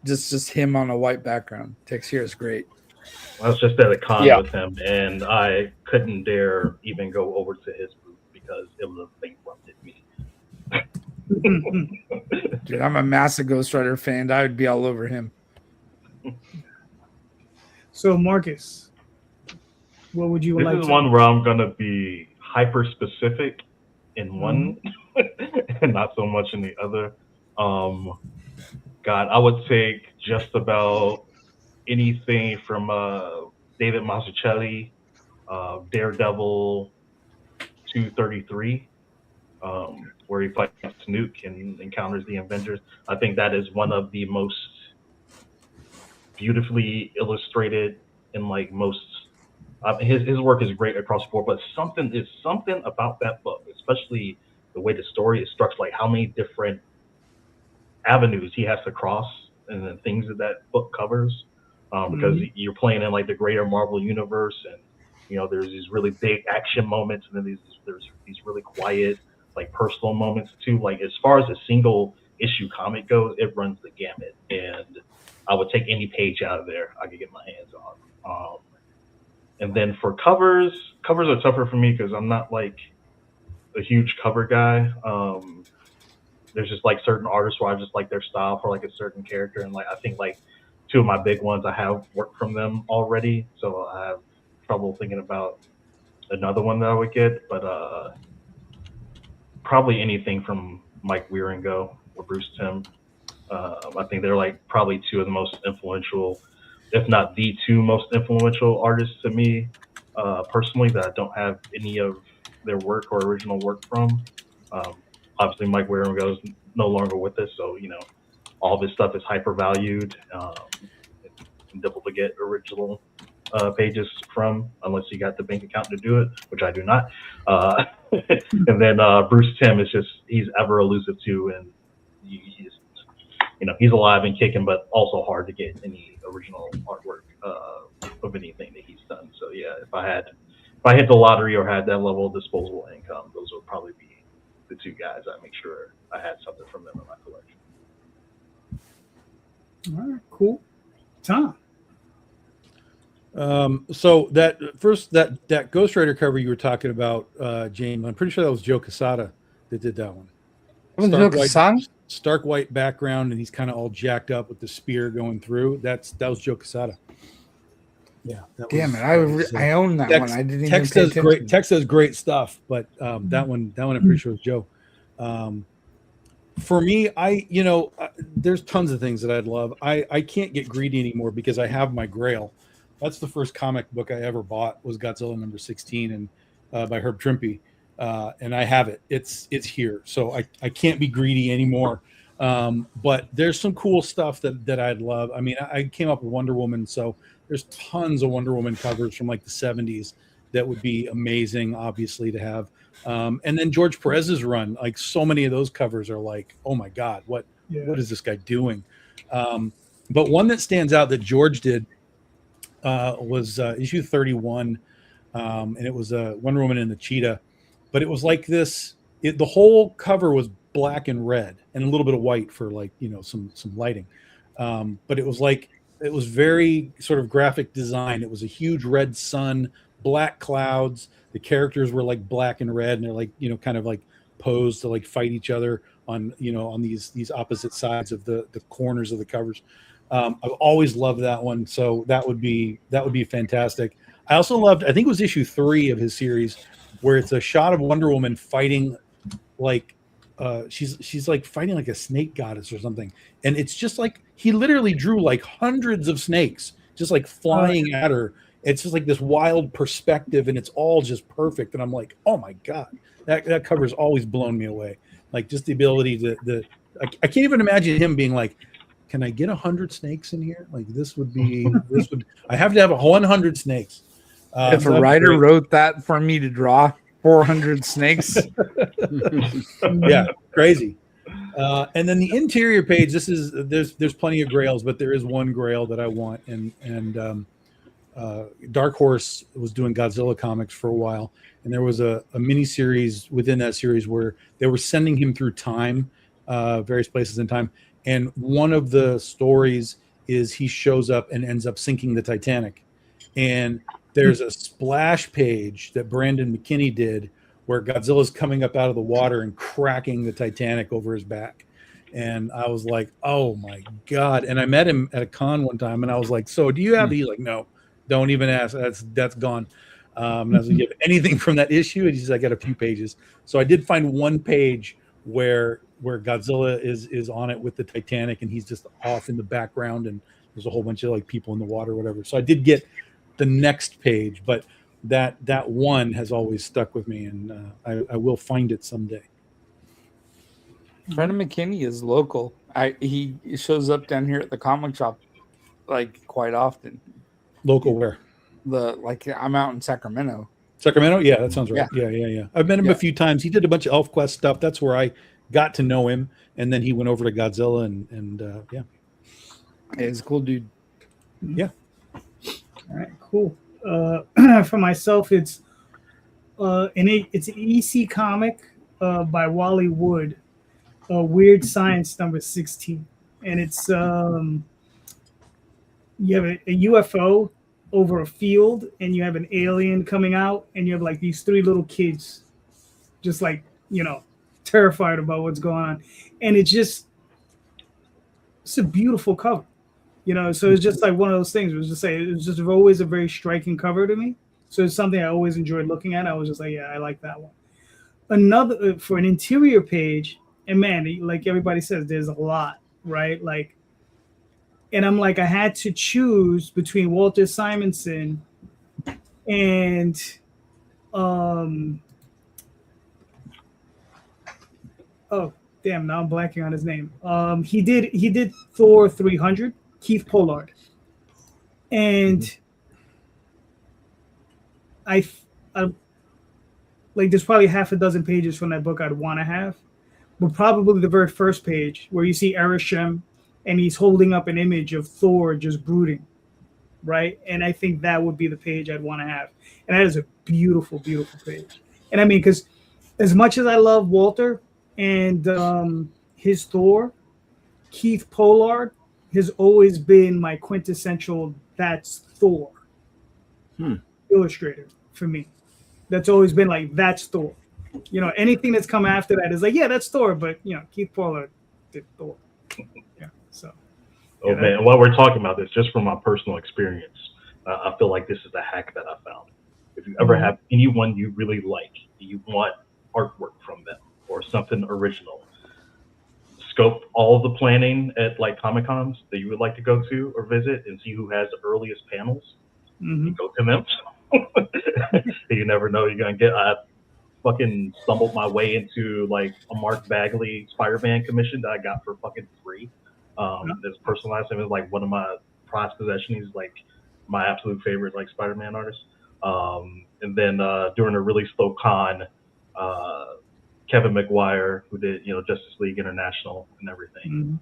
just him on a white background. Teixeira's great. I was just at a con with him, and I couldn't dare even go over to his booth because it was a bankrupted me. Dude, I'm a massive Ghost Rider fan. I would be all over him. So, Marcus, what would you like? This is one where I'm gonna be hyper specific in one, and not so much in the other. God, I would take just about anything from David Mazzucchelli Daredevil 233, where he fights Nuke and encounters the Avengers. I think that is one of the most beautifully illustrated and like most. His work is great across the board, but something about that book, especially the way the story is structured, like how many different avenues he has to cross and the things that book covers, because you're playing in like the greater Marvel universe, and you know there's these really big action moments, and then there's these really quiet like personal moments too. Like as far as a single issue comic goes, it runs the gamut, and I would take any page out of there I could get my hands on. And then for covers are tougher for me because I'm not like a huge cover guy. There's just like certain artists where I just like their style for like a certain character, and like I think like two of my big ones I have work from them already, so I have trouble thinking about another one that I would get. But probably anything from Mike Wieringo or Bruce Timm. I think they're like probably two of the most influential, if not the two most influential artists to me personally, that I don't have any of their work or original work from. Obviously, Mike Wieringo is no longer with us, so you know all of his stuff is hyper valued. It's difficult to get original pages from unless you got the bank account to do it, which I do not. And then Bruce Timm is he's ever elusive too, and he's he's alive and kicking, but also hard to get any original artwork of anything that he's done. So yeah, if I hit the lottery or had that level of disposable income, those would probably be the two guys. I make sure I had something from them in my collection. All right, cool. Tom. So that Ghost Rider cover you were talking about, James, I'm pretty sure that was Joe Quesada that did that one. Stark white background, and he's kind of all jacked up with the spear going through. That was Joe Quesada. Yeah. Damn it! I own that one. I didn't Tex even does great. Tex does great stuff, but that one I'm pretty sure was Joe. For me, there's tons of things that I'd love. I can't get greedy anymore because I have my Grail. That's the first comic book I ever bought was Godzilla number 16 and by Herb Trimpe. And I have it. It's here. So I can't be greedy anymore. But there's some cool stuff that I'd love. I mean, I came up with Wonder Woman, so there's tons of Wonder Woman covers from like the 70s that would be amazing, obviously, to have. And then George Perez's run, like so many of those covers are like, oh my God, what is this guy doing? But one that stands out that George did was issue 31, and it was Wonder Woman and the Cheetah. But it was like this. The whole cover was black and red, and a little bit of white for like some lighting. But it was very sort of graphic design. It was a huge red sun, black clouds. The characters were like black and red, and they're like kind of like posed to like fight each other on on these opposite sides of the corners of the covers. I've always loved that one, so that would be fantastic. I also loved, I think it was issue 3 of his series, where it's a shot of Wonder Woman fighting like she's like fighting like a snake goddess or something, and it's just like he literally drew like hundreds of snakes just like flying at her. It's just like this wild perspective, and it's all just perfect. And I'm like, oh my God, that cover's always blown me away. Like just the ability to I can't even imagine him being like, can I get 100 snakes in here? Like this would I have to have 100 snakes. If a writer wrote that for me to draw 400 snakes. Yeah, crazy. And then the interior page, there's plenty of grails, but there is one grail that I want, and Dark Horse was doing Godzilla comics for a while, and there was a mini series within that series where they were sending him through time, various places in time, and one of the stories is he shows up and ends up sinking the Titanic, and there's a splash page that Brandon McKinney did where Godzilla's coming up out of the water and cracking the Titanic over his back. And I was like, oh my God. And I met him at a con one time, and I was like, so do you have it? He's like, no, don't even ask. That's gone. And I was like, you have anything from that issue? And he says, I got a few pages. So I did find one page where Godzilla is on it with the Titanic, and he's just off in the background, and there's a whole bunch of like people in the water or whatever. So I did get the next page, but that one has always stuck with me, and I will find it someday. Brendan McKinney is local. He shows up down here at the comic shop like quite often. Local where? I'm out in Sacramento. Sacramento? Yeah, that sounds right. Yeah. I've met him a few times. He did a bunch of ElfQuest stuff. That's where I got to know him, and then he went over to Godzilla, and yeah. He's a cool dude. Yeah. All right, cool. For myself, it's an EC comic by Wally Wood, Weird Science number 16, and it's you have a UFO over a field, and you have an alien coming out, and you have like these 3 little kids, just like terrified about what's going on, and it's a beautiful cover. So it's just like one of those things. It was just always a very striking cover to me. So it's something I always enjoyed looking at. I was just like, yeah, I like that one. Another for an interior page, and man, like everybody says, there's a lot, right? Like, and I'm like, I had to choose between Walter Simonson and oh damn, now I'm blanking on his name. He did Thor 300. Keith Pollard, and I like there's probably half a dozen pages from that book I'd want to have, but probably the very first page where you see Erisham and he's holding up an image of Thor just brooding, right? And I think that would be the page I'd want to have, and that is a beautiful, beautiful page. And I mean, because as much as I love Walter and his Thor, Keith Pollard has always been my quintessential that's Thor illustrator for me. That's always been like, that's Thor. Anything that's come after that is like, yeah, that's Thor, but Keith Pollard did Thor. Yeah. So oh man, while we're talking about this, just from my personal experience, I feel like this is the hack that I found. If you ever have anyone you really like, you want artwork from them or something original, scope all of the planning at like Comic Cons that you would like to go to or visit and see who has the earliest panels. You go to them. You never know you're gonna get. I fucking stumbled my way into like a Mark Bagley Spider-Man commission that I got for fucking free. It's personalized. It was like one of my prized possessions. He's like my absolute favorite like Spider-Man artist. And then during a really slow con, Kevin McGuire, who did Justice League International and everything,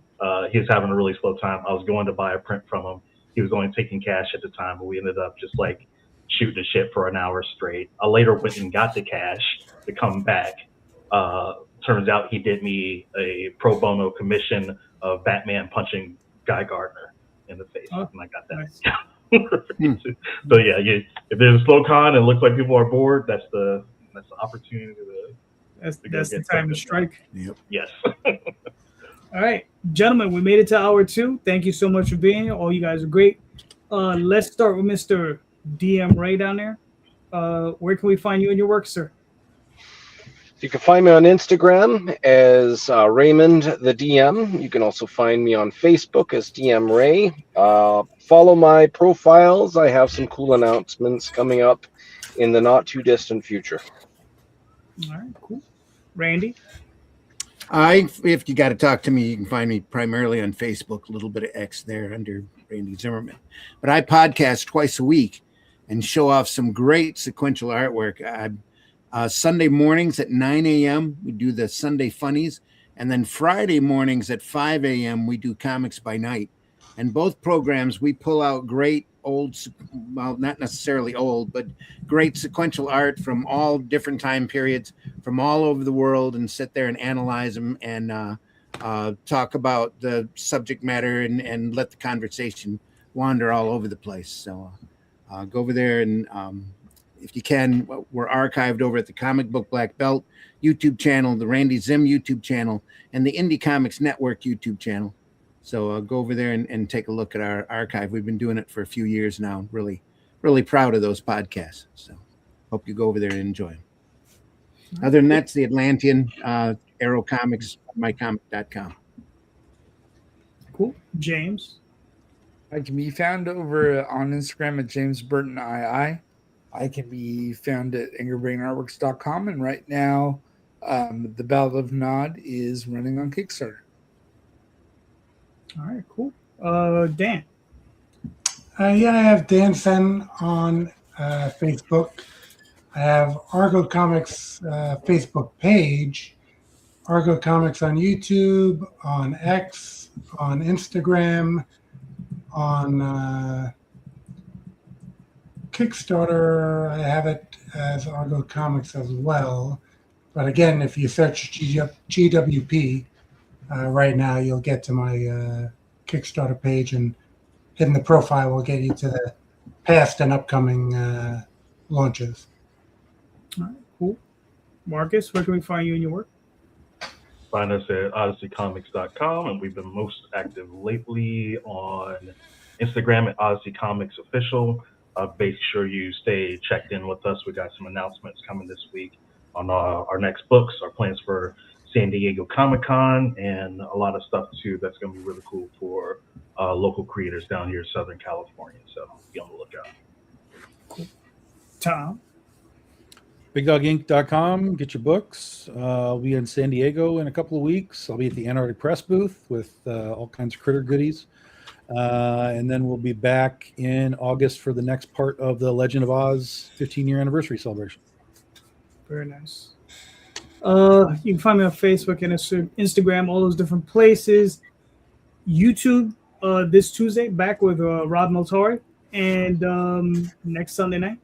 he was having a really slow time. I was going to buy a print from him. He was only taking cash at the time, but we ended up just like shooting the shit for an hour straight. I later went and got the cash to come back. Turns out he did me a pro bono commission of Batman punching Guy Gardner in the face, and I got that. Nice. So yeah, if there's a slow con and it looks like people are bored, that's the opportunity to. That's the time to strike. Yep. Yes. All right, gentlemen, we made it to hour 2. Thank you so much for being here. All you guys are great. Let's start with Mr. DM Ray down there. Where can we find you and your work, sir? You can find me on Instagram as Raymond the DM. You can also find me on Facebook as DM Ray. Follow my profiles. I have some cool announcements coming up in the not too distant future. All right, cool. Randy? If you got to talk to me, you can find me primarily on Facebook, a little bit of X there under Randy Zimmerman. But I podcast twice a week and show off some great sequential artwork. Sunday mornings at 9 a.m., we do the Sunday Funnies. And then Friday mornings at 5 a.m., we do Comics by Night. And both programs, we pull out great old, well, not necessarily old, but great sequential art from all different time periods from all over the world and sit there and analyze them and talk about the subject matter and let the conversation wander all over the place. So go over there and if you can, we're archived over at the Comic Book Black Belt YouTube channel, the Randy Zim YouTube channel, and the Indie Comics Network YouTube channel. So go over there and take a look at our archive. We've been doing it for a few years now. Really, really proud of those podcasts. So hope you go over there and enjoy them. Other than that, it's the Atlantean, Arrow Comics, mycomic.com. Cool. James? I can be found over on Instagram at James Burton II. I can be found at angerbrainartworks.com. And right now, the Ballad of Nod is running on Kickstarter. All right, cool. Dan. Yeah, I have Dan Sehn on Facebook. I have Argo Comics Facebook page, Argo Comics on YouTube, on X, on Instagram, on Kickstarter. I have it as Argo Comics as well. But again, if you search GWP right now, you'll get to my Kickstarter page, and hitting the profile will get you to the past and upcoming launches. All right, cool. Marcus, where can we find you and your work? Find us at odysseycomics.com, and we've been most active lately on Instagram at Odyssey Comics Official. Make sure you stay checked in with us. We got some announcements coming this week on our next books, our plans for San Diego Comic-Con, and a lot of stuff too that's going to be really cool for local creators down here in Southern California. So be on the lookout. Cool. Tom. BigDogInk.com. Get your books. I'll be in San Diego in a couple of weeks. I'll be at the Antarctic Press booth with all kinds of critter goodies. And then we'll be back in August for the next part of the Legend of Oz 15-year anniversary celebration. Very nice. You can find me on Facebook and Instagram, all those different places. YouTube this Tuesday, back with Rob Multari, and next Sunday night.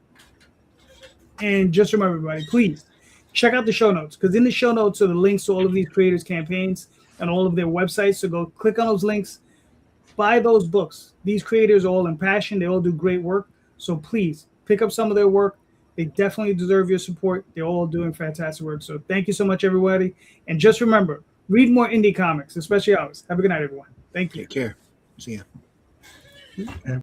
And just remember, everybody, please check out the show notes, because in the show notes are the links to all of these creators' campaigns and all of their websites. So go click on those links, buy those books. These creators are all impassioned. They all do great work. So please pick up some of their work. They definitely deserve your support. They're all doing fantastic work. So thank you so much, everybody. And just remember, read more indie comics, especially ours. Have a good night, everyone. Thank you. Take care. See ya.